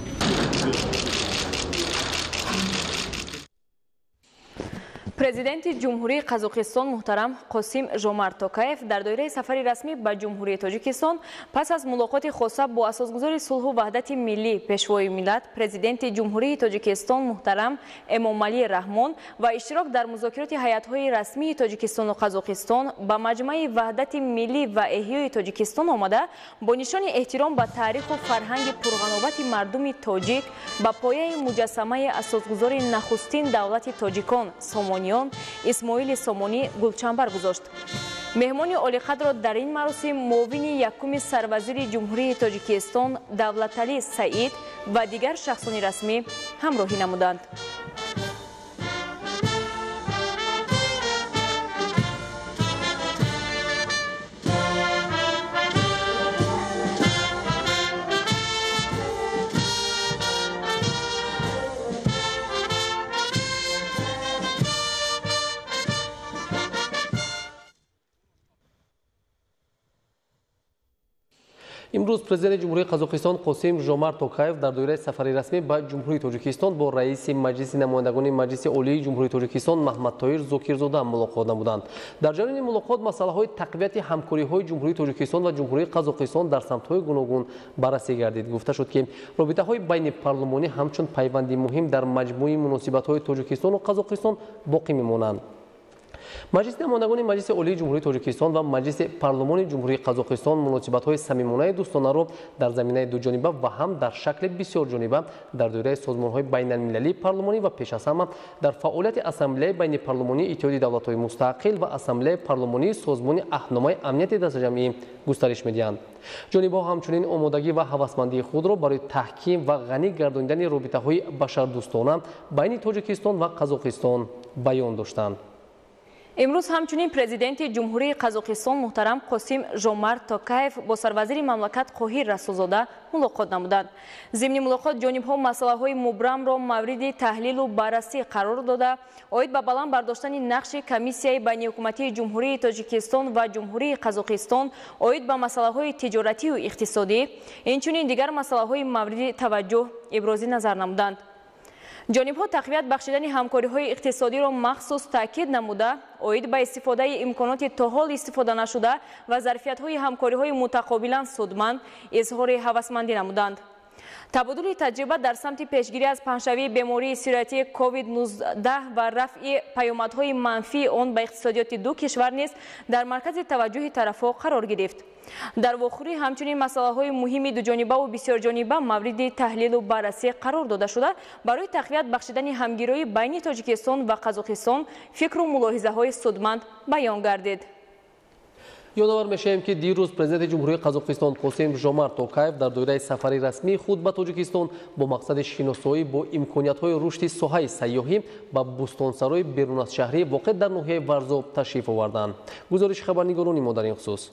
президенти ҷумҳурии қазоқистон муҳтарам қосим Жомарт Токаев дар доираи сафари расмӣ ба ҷумҳурии Тоҷикистон пас аз мулоқоти хоса бо асосгузори сулҳу ваҳдати миллӣ пешвои миллат президенти ҷумҳурии Тоҷикистон муҳтарам Эмомали Раҳмон ва иштирок дар музокироти ҳайатҳои расмии Тоҷикистону Қазоқистон ба маҷмаи ваҳдати миллӣ ва эҳёи Тоҷикистон омада бо нишони эҳтиром ба таъриху фарҳанги пурғановати мардуми тоҷик ба пояи муҷассамаи асосгузори нахустин давлати тоҷикон Сомониён Исмоили Сомонӣ гулчанбар гузошт. меҳмони олиқадро дар ин маросим муовини якуми сарвазири ҷумҳурии Тоҷикистон Давлаталӣ Саид ва дигар шахсони расмӣ ҳамроҳӣ намуданд. امروز پرزیدنت جمهوری قزاقستان قاسم ژومارت توکایف در دوره سفری رسمی به جمهوری تاجیکستان با رئیس مجلس نمایندگان مجلس عالی جمهوری تاجیکستان محمد طاهر زوکیرزاده ملاقات نمودند. در جریان ملاقات مسائل تقویت همکاری‌های جمهوری تاجیکستان و جمهوری قزاقستان در سمت‌های گوناگون بررسی گردید. گفته شد که رابطه‌های بین پارلمانی همچون پیوندی مهم در مجموعه مناسبت‌های تاجیکستان و قزاقستان باقی می‌مانند. مجلس نمایندگان مجلس عالی جمهوری تاجیکستان و مجلس پارلمان جمهوری قزاقستان مناسبت‌های صمیمانه دوستانه را در زمینه دوجانبه و هم در شکل بسیار جانبه در دوره سازمان‌های بین‌المللی پارلمانی و پیش از همه در فعالیت اسامبله بین پارلمانی اتحادیه دولت‌های مستقل و اسامبله پارلمانی سازمان اهنامه امنیت دست جمعی گسترش می‌دهند. جانبه‌ها همچنین آمادگی و هوسمندی خود را برای تحکیم و غنی گرداندن رابطه‌های بشردوستانه بین تاجیکستان و قزاقستان بیان داشتند. امروز همچنین پرزیدنت جمهوری قزاقستان محترم قاسم ژومارت توکایف با سروزیر مملکت قاهر رسولزاده ملاقات نمودند. ضمن ملاقات جانب‌ها مسائل‌های مبرم را مورد تحلیل و بررسی قرار داده، оид ба баланд бардоштани нақши комиссияи байниҳукуматии ҷумҳурии тоҷикистон ва ҷумҳурии қазоқистон оид ба масъалаҳои тиҷоратию иқтисодӣ инчунин дигар масъалаҳои мавриди таваҷҷӯҳ ибрози назар намуданд. ҷонибҳо тақвият бахшидани ҳамкориҳои иқтисодиро махсус таъкид намуда, оид ба истифодаи имконоти то ҳол истифода нашуда ва зарфиятҳои ҳамкориҳои мутақобилан судманд изҳори ҳавасмандӣ намуданд. табодули таҷриба дар самти пешгирӣ аз паҳншавии бемории сироятии COVID-19 ва рафъи паёмадҳои манфии он ба иқтисодиёти ду кишвар низ дар маркази таваҷҷӯҳи тарафҳо қарор гирифт. дар вохӯрӣ ҳамчунин масъалаҳои муҳими дуҷонибаву бисёрҷониба мавриди таҳлилу баррасӣ қарор дода шуда, барои тақвият бахшидани ҳамгирии байни Тоҷикистон ва Қазоқистон фикру мулоҳизаҳои судманд баён гардид. یادآور میشیم که دیروز پرزیدنت جمهوری قزاقستان قاسم ژومارت توکایف در دوره سفری رسمی خود به تاجیکستان با مقصد شناسایی با امکانیت‌های رشد ساحه سیاحی و بوستانسرای بیرون از شهری واقع در ناحیه ورزاب تشریف آوردند. گزارش خبرنگاران ما در این خصوص.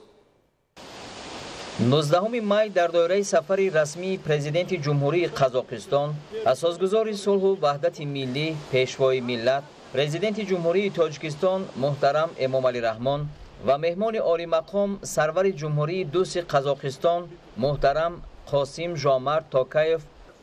19 مای در دوره سفری رسمی پرزیدنت جمهوری قزاقستان، اساسگزار صلح و وحدت ملی، پیشوای ملت، پرزیدنت جمهوری تاجیکستان محترم امامعلی رحمان و مهمان عالی مقام سرور جمهوری دوست قزاقستان محترم قاسم ژومارت توکایف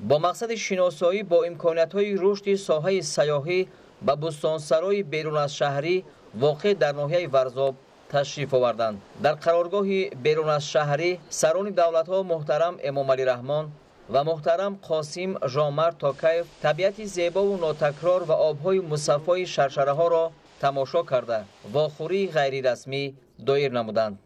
با مقصد شناسایی با امکانیت‌های رشد ساحه سیاحی و بستانسرای بیرون از شهری واقع در ناحیه ورزاب تشریف آوردند. در قرارگاه بیرون از شهری سران دولت‌ها محترم امامعلی رحمان و محترم قاسم ژومارت توکایف طبیعت زیبا و ناتکرار و آب‌های مصفای شرشره‌ها را تماشا کرده واخوری غیر رسمی دایر نمودند.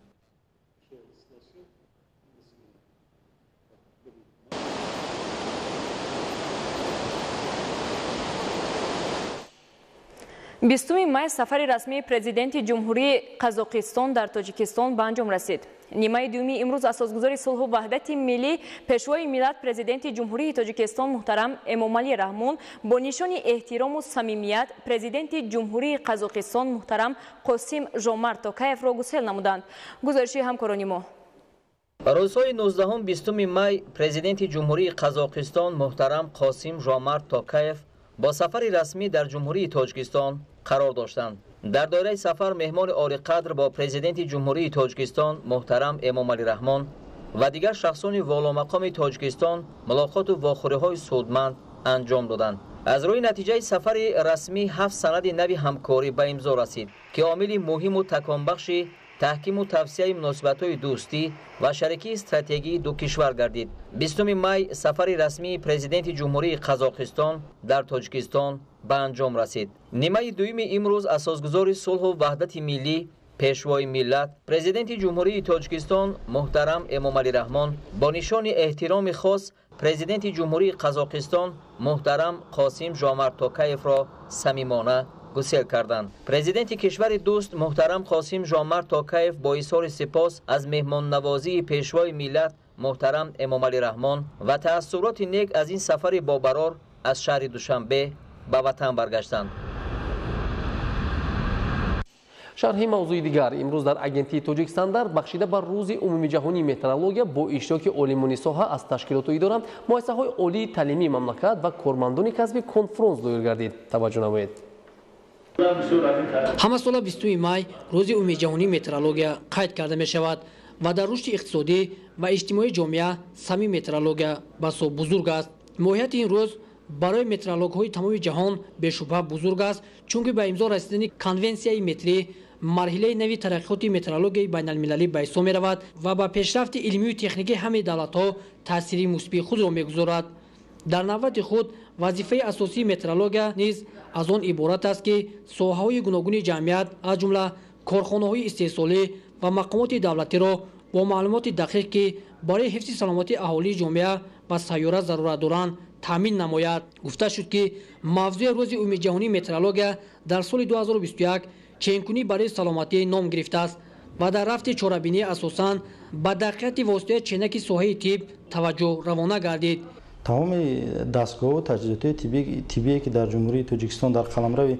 بیستم مای سفر رسمی پرزیدنت جمهوری قزاقستان در تاجیکستان به انجام رسید. نیمه دومی امروز اساسگزار صلح و وحدت ملی پیشوای ملت پرزیدنت جمهوری تاجیکستان محترم امامعلی رحمان با نشان احترام و صمیمیت پرزیدنت جمهوری قزاقستان محترم قاسم ژومارت توکایف را گسیل نمودند. گزارش همکاران ما. روزهای 19-20 مای پرزیدنت جمهوری قزاقستان محترم قاسم ژومارت توکایف با سفر رسمی در جمهوری تاجیکستان قرار داشتند. در دایره سفر مهمان عالی قدر با پرزیدنت جمهوری تاجیکستان محترم امامعلی رحمان و دیگر شخصان والامقام تاجیکستان ملاقات و واخوری‌های سودمند انجام دادند. از روی نتیجه سفر رسمی 7 سند نوی همکاری به امضا رسید که عامل مهم و تکانبخش تحکیم و توسعه مناسبت‌های دوستی و شریکی استراتژیکی دو کشور گردید. 20 مای سفر رسمی پرزیدنت جمهوری قزاقستان در تاجیکستان به انجام رسید. نیمه دوم امروز اساسگزار صلح و وحدت ملی پیشوای ملت پرزیدنت جمهوری تاجیکستان محترم امامعلی رحمان با نشان احترام خاص پرزیدنت جمهوری قزاقستان محترم قاسم ژومارت توکایف را صمیمانه گسیل کردند. پرزیدنت کشور دوست محترم قاسم ژومارت توکایف با اظهار سپاس از مهمان نوازی پیشوای ملت محترم امامعلی رحمان و تأثیرات نیک از این سفر بابرار از شهر دوشنبه به وطن برگشتند. شرح موضوع دیگر امروز در اگنتی تاجیکستان در بخشیده بر روز عمومی جهانی مترولوژی با اشتراک عالمان ساحه از تشکیلات و اداره مؤسسه‌های عالی تعلیمی مملکت و کارمندان کسبی کنفرانس دایر گردید. توجه نمایید. همه سال 20 مای روز عمومی جهانی مترولوژی قید کرده می شود. ва дар рушди иқтисодӣ ва иҷтимоии ҷомеа сами метеорология басо бузург аст. моҳияти ин рӯз барои метеорологҳои тамоми ҷаҳон бешубҳа бузург аст, чунки ба имзо расидани конвенсияи метрӣ марҳилаи нави тараққиёти метеорологияи байналмилалӣ ба ҳисоб меравад ва ба пешрафти илмию техникии ҳамаи давлатҳо таъсири мусбии худро мегузорад. дар навбати худ вазифаи асосии метеорология низ аз он иборат аст ки соҳаҳои гуногуни ҷамъият аз ҷумла корхонаҳои истеҳсолӣ ва мақомоти давлатиро бо маълумоти дақиқ ки барои ҳифзи саломатии аҳолии ҷомеа ба сайёра зарурат доранд таъмин намояд. гуфта шуд ки мавзӯи рӯзи умуми ҷаҳонии метеорология дар соли 2021 ченкунӣ барои саломатӣ ном гирифтааст ва дар рафти чорабинӣ асосан ба дақиқати воситаи ченаки соҳаи тиб таваҷҷӯҳ равона гардид. тамоми дастгоҳу таҷҳизотҳои тиббие ки дар ҷумҳурии тоҷикистон дар қаламрави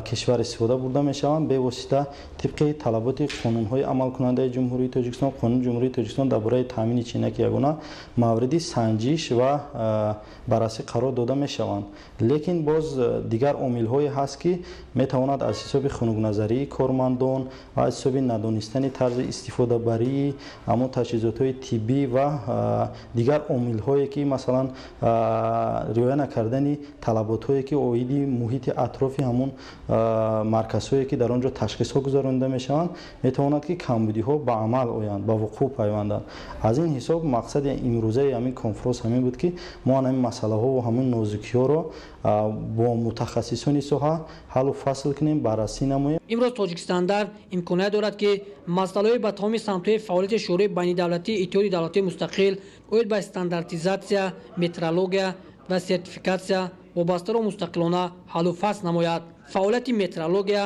кишвар истифода бурда мешаванд бевосита тибқи талаботи қонунҳои амалкунандаи ҷумҳурии тоҷикистон қонуни ҷумҳурии тоҷикистон дар бораи таъмини ченаки ягона мавриди санҷиш ва баррасӣ қарор дода мешаванд. лекин боз дигар омилҳое ҳаст ки метавонад аз ҳисоби хунукназарии кормандон ва аз ҳисоби надонистани тарзи истифодабарии ҳамон таҷҳизотҳои тиббӣ ва дигар омилҳое ки масалан риоя накардани талаботҳое ки оиди муҳити атрофи ҳамон марказҳое ки дар он ҷо ташхисҳо гузаронида мешаванд метавонад ки камбудиҳо ба амал оянд ба вуқӯъ пайванданд. аз ин ҳисоб мақсади имрӯзаи ҳамин конфронс ҳамин буд ки мо ҳамин масъалаҳо ва ҳамин нозикиҳоро бо мутахассисони соҳа ҳаллу фасл кунем баррасӣ намоем. имрӯз тоҷикистандар имконият дорад ки масъалаҳои ба тамоми самтҳои фаъолияти шӯрои байнидавлатии иттиҳоди давлатҳои мустақил оид ба стандартизатсия метеорология ва сертификатсия вобастаро мустақилона ҳаллу фасл намояд. фаъолияти метеорология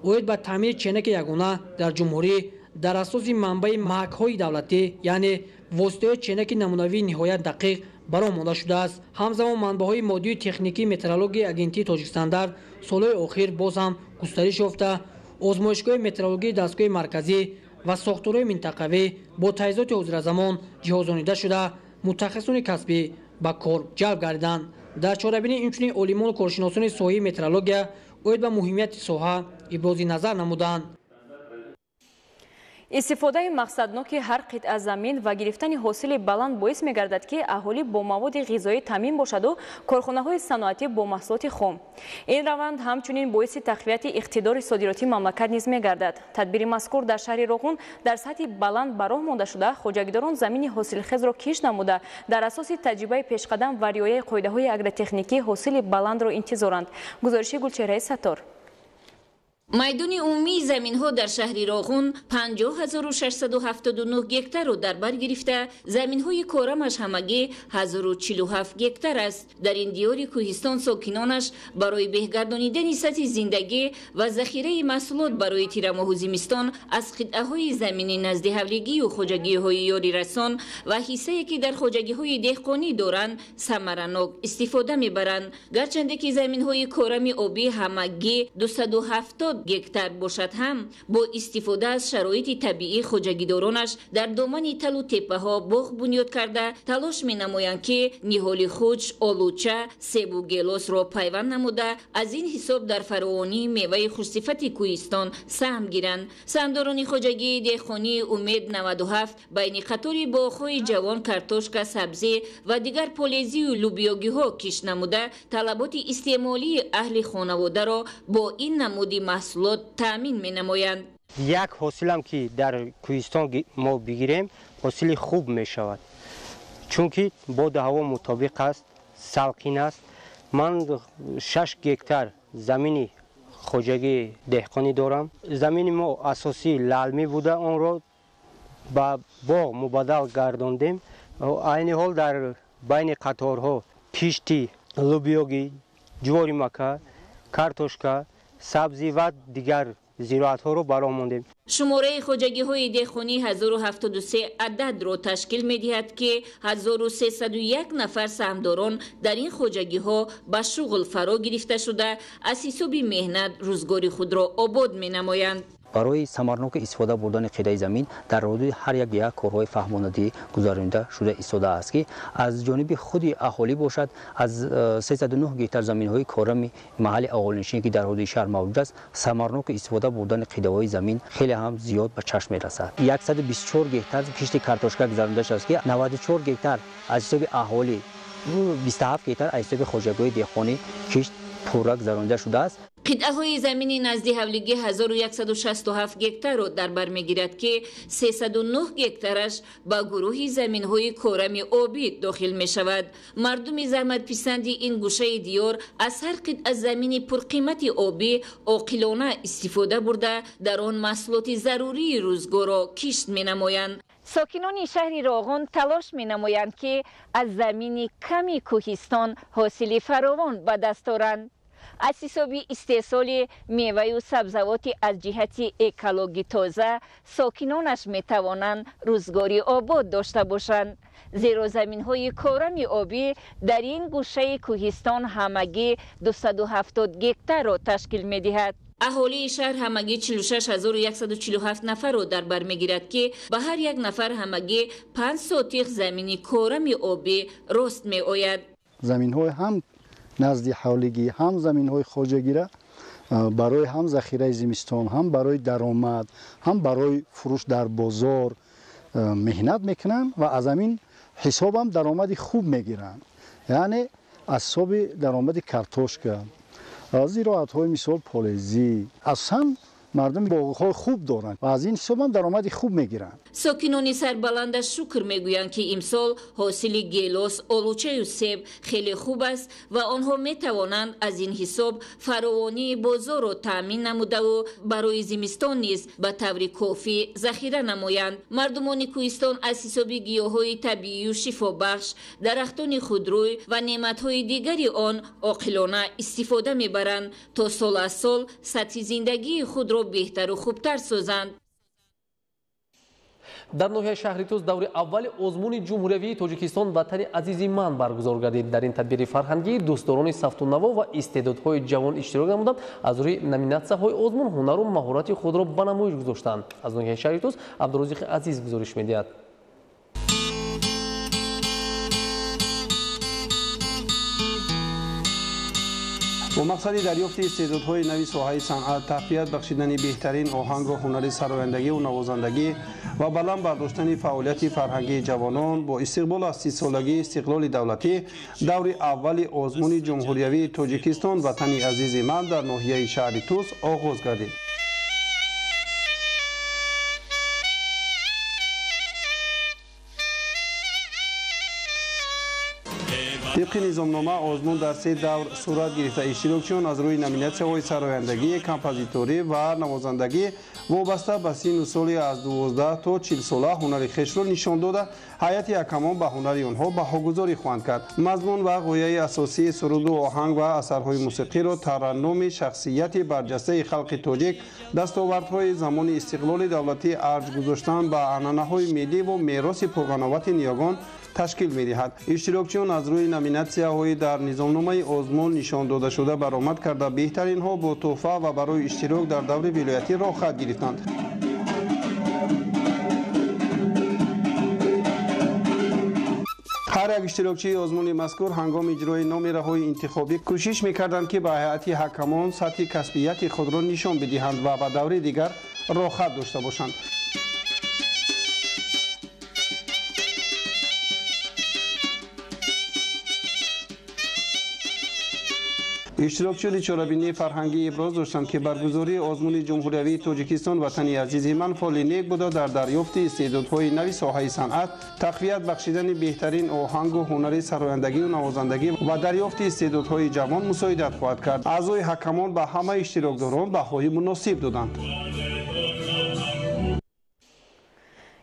оид ба таъмини ченаки ягона дар ҷумҳурӣ дар асоси манбаи маҳкҳои давлатӣ яъне воситаҳои ченаки намунавии ниҳоят дақиқ баромонда шудааст. ҳамзамон манбаҳои моддию техникии метеорологияи агентии тоҷикистандар солҳои охир боз ҳам густариш ёфта озмоишгоҳи метеорологии дастгоҳи марказӣ ва сохторҳои минтақавӣ бо таҷҳизоти ҳозиразамон ҷиҳозонида шуда мутахассисони касбӣ ба кор ҷалб гардиданд. дар чорабинӣ инчунин олимону коршиносони соҳаи метеорология оид ба муҳимияти соҳа ибрози назар намуданд. истифодаи мақсадноки ҳар қитъа замин ва гирифтани ҳосили баланд боис мегардад ки аҳолӣ бо маводи ғизоӣ таъмин бошаду корхонаҳои саноатӣ бо маҳсулоти хом. ин раванд ҳамчунин боиси тақвияти иқтидори содироти мамлакат низ мегардад. тадбири мазкур дар шаҳри Роғун дар сатҳи баланд ба роҳ монда шуда хоҷагидорон замини ҳосилхезро киш намуда дар асоси таҷрибаи пешқадам ва риояи қоидаҳои агротехникӣ ҳосили баландро интизоранд. гузориши Гулчеҳраи Саттор. майдони умумии заминҳо дар шаҳри Роғун 50679 гектарро дар бар гирифта, заминҳои корамаш ҳамагӣ 1047 гектар аст. дар ин диёри кӯҳистон сокинонаш барои беҳгардонидани сатҳи зиндагӣ ва захираи маҳсулот барои тирамоҳу зимистон аз қитъаҳои замини назди ҳавлигию хоҷагиҳои ёрирасон ва ҳиссае ки дар хоҷагиҳои деҳқонӣ доранд самаранок истифода мебаранд. гарчанде ки заминҳои корами обӣ ҳамагӣ 270 гектар бошад ҳам бо истифода аз шароити табиӣ хоҷагидоронаш дар домани талу теппаҳо боғ бунёд карда талош менамоянд ки ниҳоли хуч, олуча, себу гелосро пайванд намуда аз ин ҳисоб дар фаровонии меваи хушсифати кӯҳистон саҳм гиранд. саҳмдорони хоҷагии деҳқонии Умед 97 байни қатори боғҳои ҷавон картошка, сабзӣ ва дигар полезию лубиёгиҳо киш намуда талаботи истеъмолии аҳли хонаводаро бо ин намуди маҳсулот таъмин менамоянд. як ҳосилам ки дар кӯҳистон мо бигирем ҳосили хуб мешавад, чунки боди ҳаво мутобиқ аст, салқин аст. ман 6 гектар замини хоҷагии деҳқонӣ дорам. замини мо асосӣ лалмӣ буда онро ба боғ мубаддал гардондем. айни ҳол дар байни қаторҳо пишти лубиёги, ҷувори мака, картошка, сабзӣ ва дигар зироатҳоро баромондем. шумораи хоҷагиҳои деҳқонӣ 1073 ададро ташкил медиҳад ки 1301 нафар саҳмдорон дар ин хоҷагиҳо ба шуғл фаро гирифта шуда аз ҳисоби меҳнат рӯзгори худро обод менамоянд. برای ثمرناک استفاده بردن قطعه زمین در حدود هر یک کارهای فهماندهی گذرانده شده ایستاده است که از جانب خود اهالی باشد از 309 گیتار زمین‌های کارم محل اقالنشینی که در حدود شهر موجود است ثمرناک استفاده بردن قطعه‌های زمین خیلی هم زیاد به چشم می‌رسد. 124 گیتار کشت کارتوشکا گذرانده شده است که 94 گیتار از حساب اهالی 27 گیتار از حساب خواجگی دهقانی کشت پورا گذرانده شده است. قطعه‌های زمین نزد حوالگی 1167 گکتار را در بر می‌گیرد که 309 گکتارش با گروه زمین‌های کورم آبی داخل می‌شود. مردم زحمت پسند این گوشه دیار از هر قطعه زمین پرقیمت آبی عاقلانه استفاده برده در آن محصولات ضروری روزگار را کشت می‌نمایند. ساکنان شهر راغون تلاش می‌نمایند که از زمین کمی کوهستان حاصل فراوان به دست آورند. از حساب استحصال میوه و سبزوات از جهت اکولوژی تازه ساکنانش می توانند روزگاری آباد داشته باشند. زیرا زمین های کارم آبی در این گوشه کوهستان همگی 270 گکتار را تشکیل می دهد. اهالی شهر همگی 46147 نفر را در بر میگیرد که به هر یک نفر همگی 5 سوتیق زمین کارم آبی راست می آید. زمین های هم نزد حوالگی هم زمین های خواجگی را برای هم ذخیره زمستان هم برای درآمد هم برای فروش در بازار مهنت میکنن و از همین حساب هم درآمد خوب میگیرن. یعنی از حساب درآمد کارتوشکا زراعت های مثال پالزی اصلا مردم باغ‌های خوب دارند و از این حساب هم درآمد خوب میگیرند. ساکنان سربلند شکر میگویند که امسال حاصل گیلاس، آلوچه و سیب خیلی خوب است و آنها میتوانند از این حساب فراوانی بازار را تامین نموده و برای زمستان نیز به طور کافی ذخیره نمایند. مردمان کوهستان از حساب گیاهای طبیعی و شفابخش، درختان خودروی و نعمت‌های دیگری آن عاقلانه استفاده میبرند تا سال از سال سطح زندگی خود را بهتر و خوبتر سازند. در ناحیه شهریتوز دور اول آزمون جمهوری تاجیکستان وطن عزیزی من برگزار گردید. در این تدبیر فرهنگی دوستداران سفت و نوا و استعدادهای جوان اشتراک نمودند. از روی نامیناسی‌های آزمون هنر و مهارت خود را به نمایش گذاشتند. از ناحیه شهریتوز عبدالرزاق عزیز گزارش می‌دهد. با مقصد دریافت استعدادهای نوی ساحه صنعت، تقویت بخشیدن بهترین آهنگ و هنر سرایندگی و نوازندگی و بلند برداشتن فعالیت فرهنگی جوانان با استقبال از 30 سالگی استقلال دولتی، دور اول آزمون جمهوری تاجیکستان وطن عزیز من در ناحیه شهریتوز آغاز گردید. طبق نظامنامه آزمون در 3 دور صورت گرفته. اشتراکچیان از روی نامیناسی‌های سرایندگی، کمپوزیتوری و نوازندگی وابسته به سن و سال از 12 تا 40 ساله هنر خویش را نشان داده هیئت حکمان به هنر آنها بهاگذاری خواهند کرد. مضمون و غایه اساسی سرود و آهنگ و اثرهای موسیقی را ترنم شخصیت برجسته خلق تاجیک، دستاوردهای زمان استقلال دولتی ارج گذاشتن به عنعنه‌های ملی و میراث پرقناوت نیاگان تشکیل می‌دهد. اشتراکچیان از روی نامیناسی‌های در نظامنامه آزمون نشان داده شده برآمد کرده بهترین ها با تحفه و برای اشتراک در دور ولایتی را خط گرفتند. هر یک اشتراکچی آزمون مذکور هنگام اجرای نامره‌های انتخابی کوشش می‌کردند که به هیئت حکمان سطح کسبیت خود را نشان بدهند و به دور دیگر راه خط داشته باشند. اشتراکچیان چاره‌بینی فرهنگی ابراز داشتند که برگزاری آزمون جمهوری تاجیکستان وطن عزیز من فعال نیک بوده در دریافت استعدادهای نوی ساحه صنعت، تقویت بخشیدن بهترین آهنگ و هنر سرایندگی و نوازندگی و دریافت استعدادهای جوان مساعدت خواهد کرد. اعضای حکمان به همه اشتراکداران بهای مناسب دادند.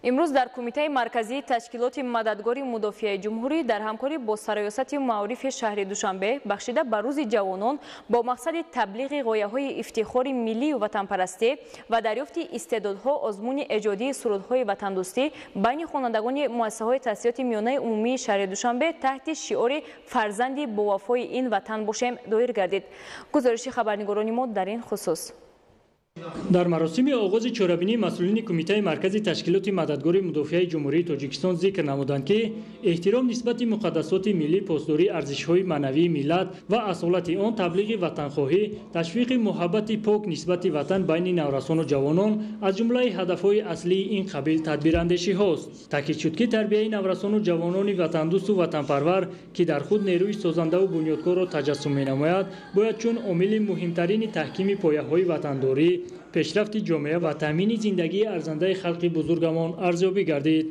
امروز در کمیته مرکزی تشکیلات مددگار مدافع جمهوری در همکاری با سرایست معارف شهر دوشنبه بخشیده به روز جوانان با مقصد تبلیغ غایه‌های افتخار ملی و وطن پرستی و دریافت استعدادها آزمون ایجادی سرودهای وطن دوستی بین خوانندگان مؤسسه‌های تحصیلات میانه عمومی شهر دوشنبه تحت شعار فرزندی با وفای این وطن باشیم دایر گردید. گزارش خبرنگاران ما در این خصوص. дар маросими оғози чорабинӣ масъулини кумитаи маркази ташкилоти мададгори мудофиаи ҷумҳурии тоҷикистон зикр намуданд ки эҳтиром нисбати муқаддасоти миллӣ, посдорӣ арзишҳои маънавии миллат ва асолати он, таблиғи ватанхоҳӣ, ташвиқи муҳаббати пок нисбати ватан байни наврасону ҷавонон аз ҷумлаи ҳадафҳои аслии ин қабил тадбирандешиҳост. Таъкид шуд ки тарбияи наврасону ҷавонони ватандӯсту ватанпарвар ки дар худ нерӯи созандаву бунёдкорро таҷассум менамояд, бояд чун омили муҳимтарини таҳкими пояҳои ватандорӣ, пешрафти ҷомеа ва таъмини зиндагии арзандаи халқи бузургамон арзёбӣ гардид.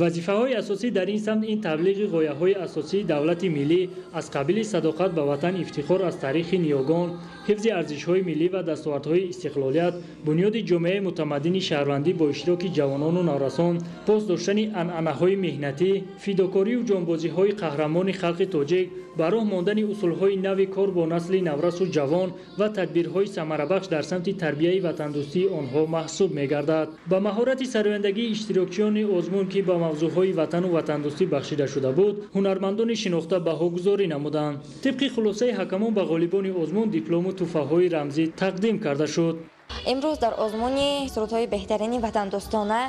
вазифаҳои асосӣ дар ин самт ин таблиғи ғояҳои асосии давлати миллӣ аз қабили садоқат ба ватан, ифтихор аз таърихи ниёгон, ҳифзи арзишҳои миллӣ ва дастовардҳои истиқлолият, бунёди ҷомеаи мутамаддини шаҳрвандӣ бо иштироки ҷавонону наврасон, пост доштани анъанаҳои меҳнатӣ, фидокорию ҷонбозиҳои қаҳрамони халқи тоҷик, ба роҳ мондани усулҳои нави кор бо насли наврасу ҷавон ва тадбирҳои самарабахш дар самти тарбияи ватандӯстии онҳо маҳсуб мегардад. Ба маҳорати сарояндагии иштирокчиёни озмун ки ба мавзӯъҳои ватану ватандӯстӣ бахшида шуда буд, ҳунармандони шинохта баҳогузорӣ намуданд. тибқи хулосаи ҳакамон ба ғолибони озмун диплому туҳфаҳои рамзӣ тақдим карда шуд. имрӯз дар озмуни сурудҳои беҳтарини ватандӯстона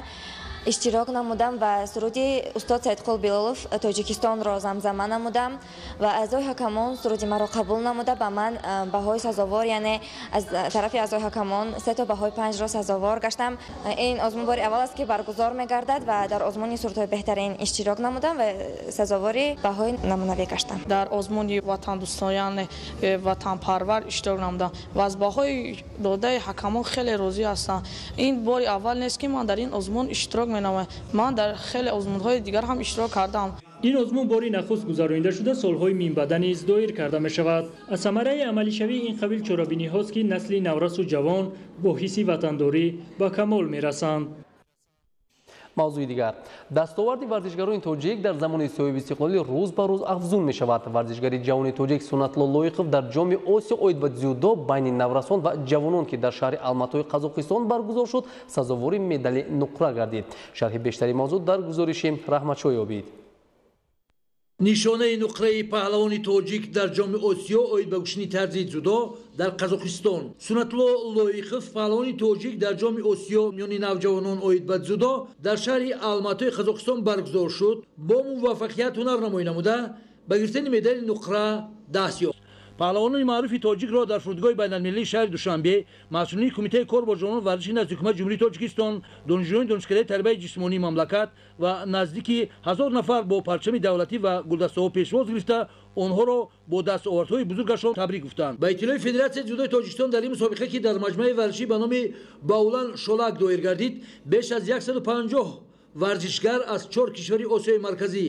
иштирок намудам ва суруди устод Саидқул Билолов Тоҷикистонро замзама намудам ва аъзои ҳакамон суруди маро қабул намуда ба ман баҳои сазовор, яъне аз тарафи аъзои ҳакамон 3 та баҳои 5 ро сазовор гаштам. ин озмун бори аввал аст ки баргузор мегардад ва дар озмуни сурудҳои беҳтарин иштирок намудам ва сазовори баҳои намунавӣ гаштам. дар озмуни ватандӯстон, яъне ватанпарвар иштирок намудам ва аз баҳои додаи ҳакамон хеле розӣ ҳастам. ин бори аввал нест ки ман дар ин озмун иштирок ман дар хеле озмунҳои дигар ҳам иштирок кардам. ин озмун бори нахуст гузаронида шуда солҳои минбаъда низ доир карда мешавад. аз самараи амалишавии ин қабил чорабиниҳост ки насли наврасу ҷавон бо ҳисси ватандорӣ ба камол мерасанд. мавзӯи дигар, дастоварди варзишгарони тоҷик дар замони соҳиби истиқлолӣ рӯз ба рӯз афзун мешавад. варзишгари ҷавони тоҷик Сунатло Лоиқов дар ҷоми Осиё оид ба дзюдо байни наврасон ва ҷавонон ки дар шаҳри Алматои Қазоқистон баргузор шуд, сазовори медали нуқра гардид. шарҳи бештари мавзӯъ дар гузориши Раҳматшоҳ ёбед. нишонаи нуқраи паҳлавони тоҷик дар ҷоми Осиё оид ба гӯшини тарзи дзюдо дар Қазоқистон. Сунатло Лоиқов паҳлавони тоҷик дар ҷоми Осиё миёни навҷавонон оид ба дзюдо дар шаҳри Алматои Қазоқистон баргузор шуд. бо муваффақият ҳунарнамоӣ намуда ба гирифтани медали нуқра даст ёфт. паҳлавонони маъруфи тоҷикро дар фурудгоҳи байналмилалии шаҳри Душанбе масъулини кумитаи кор бо ҷавонон варзиши назди ҳукумати ҷумҳурии Тоҷикистон, донишҷӯёни донишкадаи тарбияи ҷисмонии мамлакат ва наздики 1000 нафар бо парчами давлатӣ ва гулдастаҳо пешвоз гирифта, онҳоро бо дастовардҳои бузургашон табрик гуфтанд. ба иттилои Федератсияи дзюдои Тоҷикистон дар ин мусобиқа ки дар маҷмӯаи варзишӣ ба номи Баулан Шолак доир гардид, беш аз 150 варзишгар аз 4 кишвари Осиёи марказӣ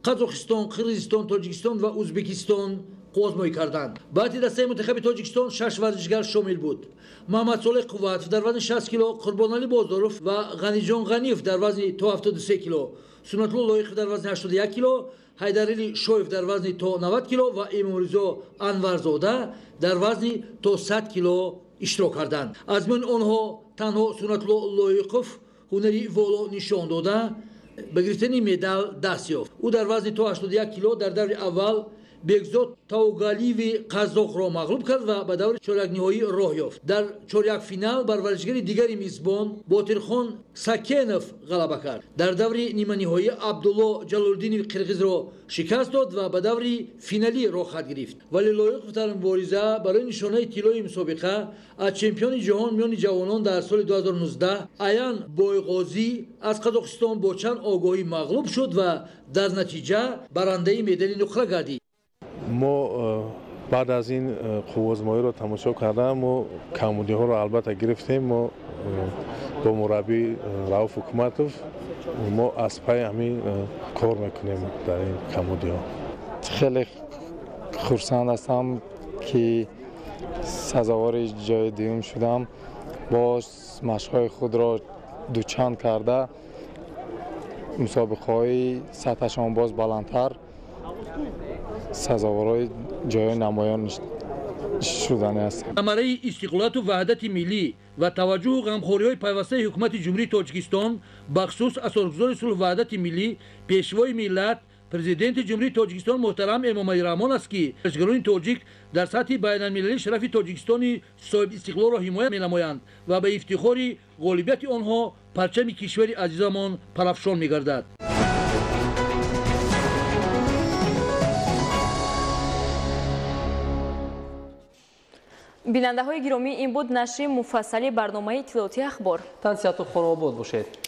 Қазоқистон, Қирғизистон, Тоҷикистон ва Узбекистон қувозмоӣ карданд. баъди дастаи мунтахаби Тоҷикистон 6 варзишгар шомил буд. Маҳмадсолеҳ Қувватов дар вазни 60 кило, Қурбоналӣ Боздоров ва Ғаниҷон Ғаниев дар вазни то 73 кило, Сунатло Лоиқов дар вазни 81 кило, Ҳайдарали Шоев дар вазни то 90 кило ва Эмомризо Анварзода дар вазни то 100 кило иштирок карданд. аз миёни онҳо танҳо Сунатло Лоиқов ҳунари воло нишон дода ба гирифтани медал даст ёфт. ӯ дар вазни то 81 кило дар даври аввал Бекзод Таугалиеви Қазоқро мағлуб кард ва ба даври чоракниҳоӣ роҳ ёфт. дар чорякфинал бар варзишгари дигари мизбон Ботирхон Сакенов ғалаба кард. дар даври ниманиҳоӣ Абдулло Ҷалолиддинов қирғизро шикаст дод ва ба даври финалӣ роҳ хат гирифт. вале Лоиқов дар мубориза барои нишонаи тиллои мусобиқа аз чемпиони ҷаҳон миёни ҷавонон дар соли 2019 Аян Бойғозӣ аз Қазоқистон бо чанд огоҳӣ мағлуб шуд ва дар натиҷа барандаи медали нуқра гардид. мо баъд аз ин қувозмоиро тамошо карда мо камудиҳоро албатта гирифтем. мо бо мураббӣ Рауф Ҳукматов мо аз пай ҳамин кор мекунем дар ин камудиҳо. хеле хурсанд ҳастам ки сазовори ҷои дуюм шудам. бо машқҳои худро дучанд карда мусобиқаҳои сатҳашон боз баландтар сазоворои ҷои намоён шудани аст. самараи истиқлолияту ваҳдати миллӣ ва таваҷҷӯҳу ғамхориҳои пайвастаи ҳукумати ҷумҳурии Тоҷикистон ба хусус асосгузори сулҳу ваҳдати миллӣ, пешвои миллат президенти ҷумҳурии тоҷикистон муҳтарам эмомалӣ раҳмон аст ки варзишгарони тоҷик дар сатҳи байналмилалӣ шарафи тоҷикистони соҳибистиқлолро ҳимоят менамоянд ва ба ифтихори ғолибияти онҳо парчами кишвари азизамон парафшон мегардад. бинандаҳои гиромӣ, ин буд нашри муфассали барномаи иттилоъотии ахбор. тансияту хонобод бошед.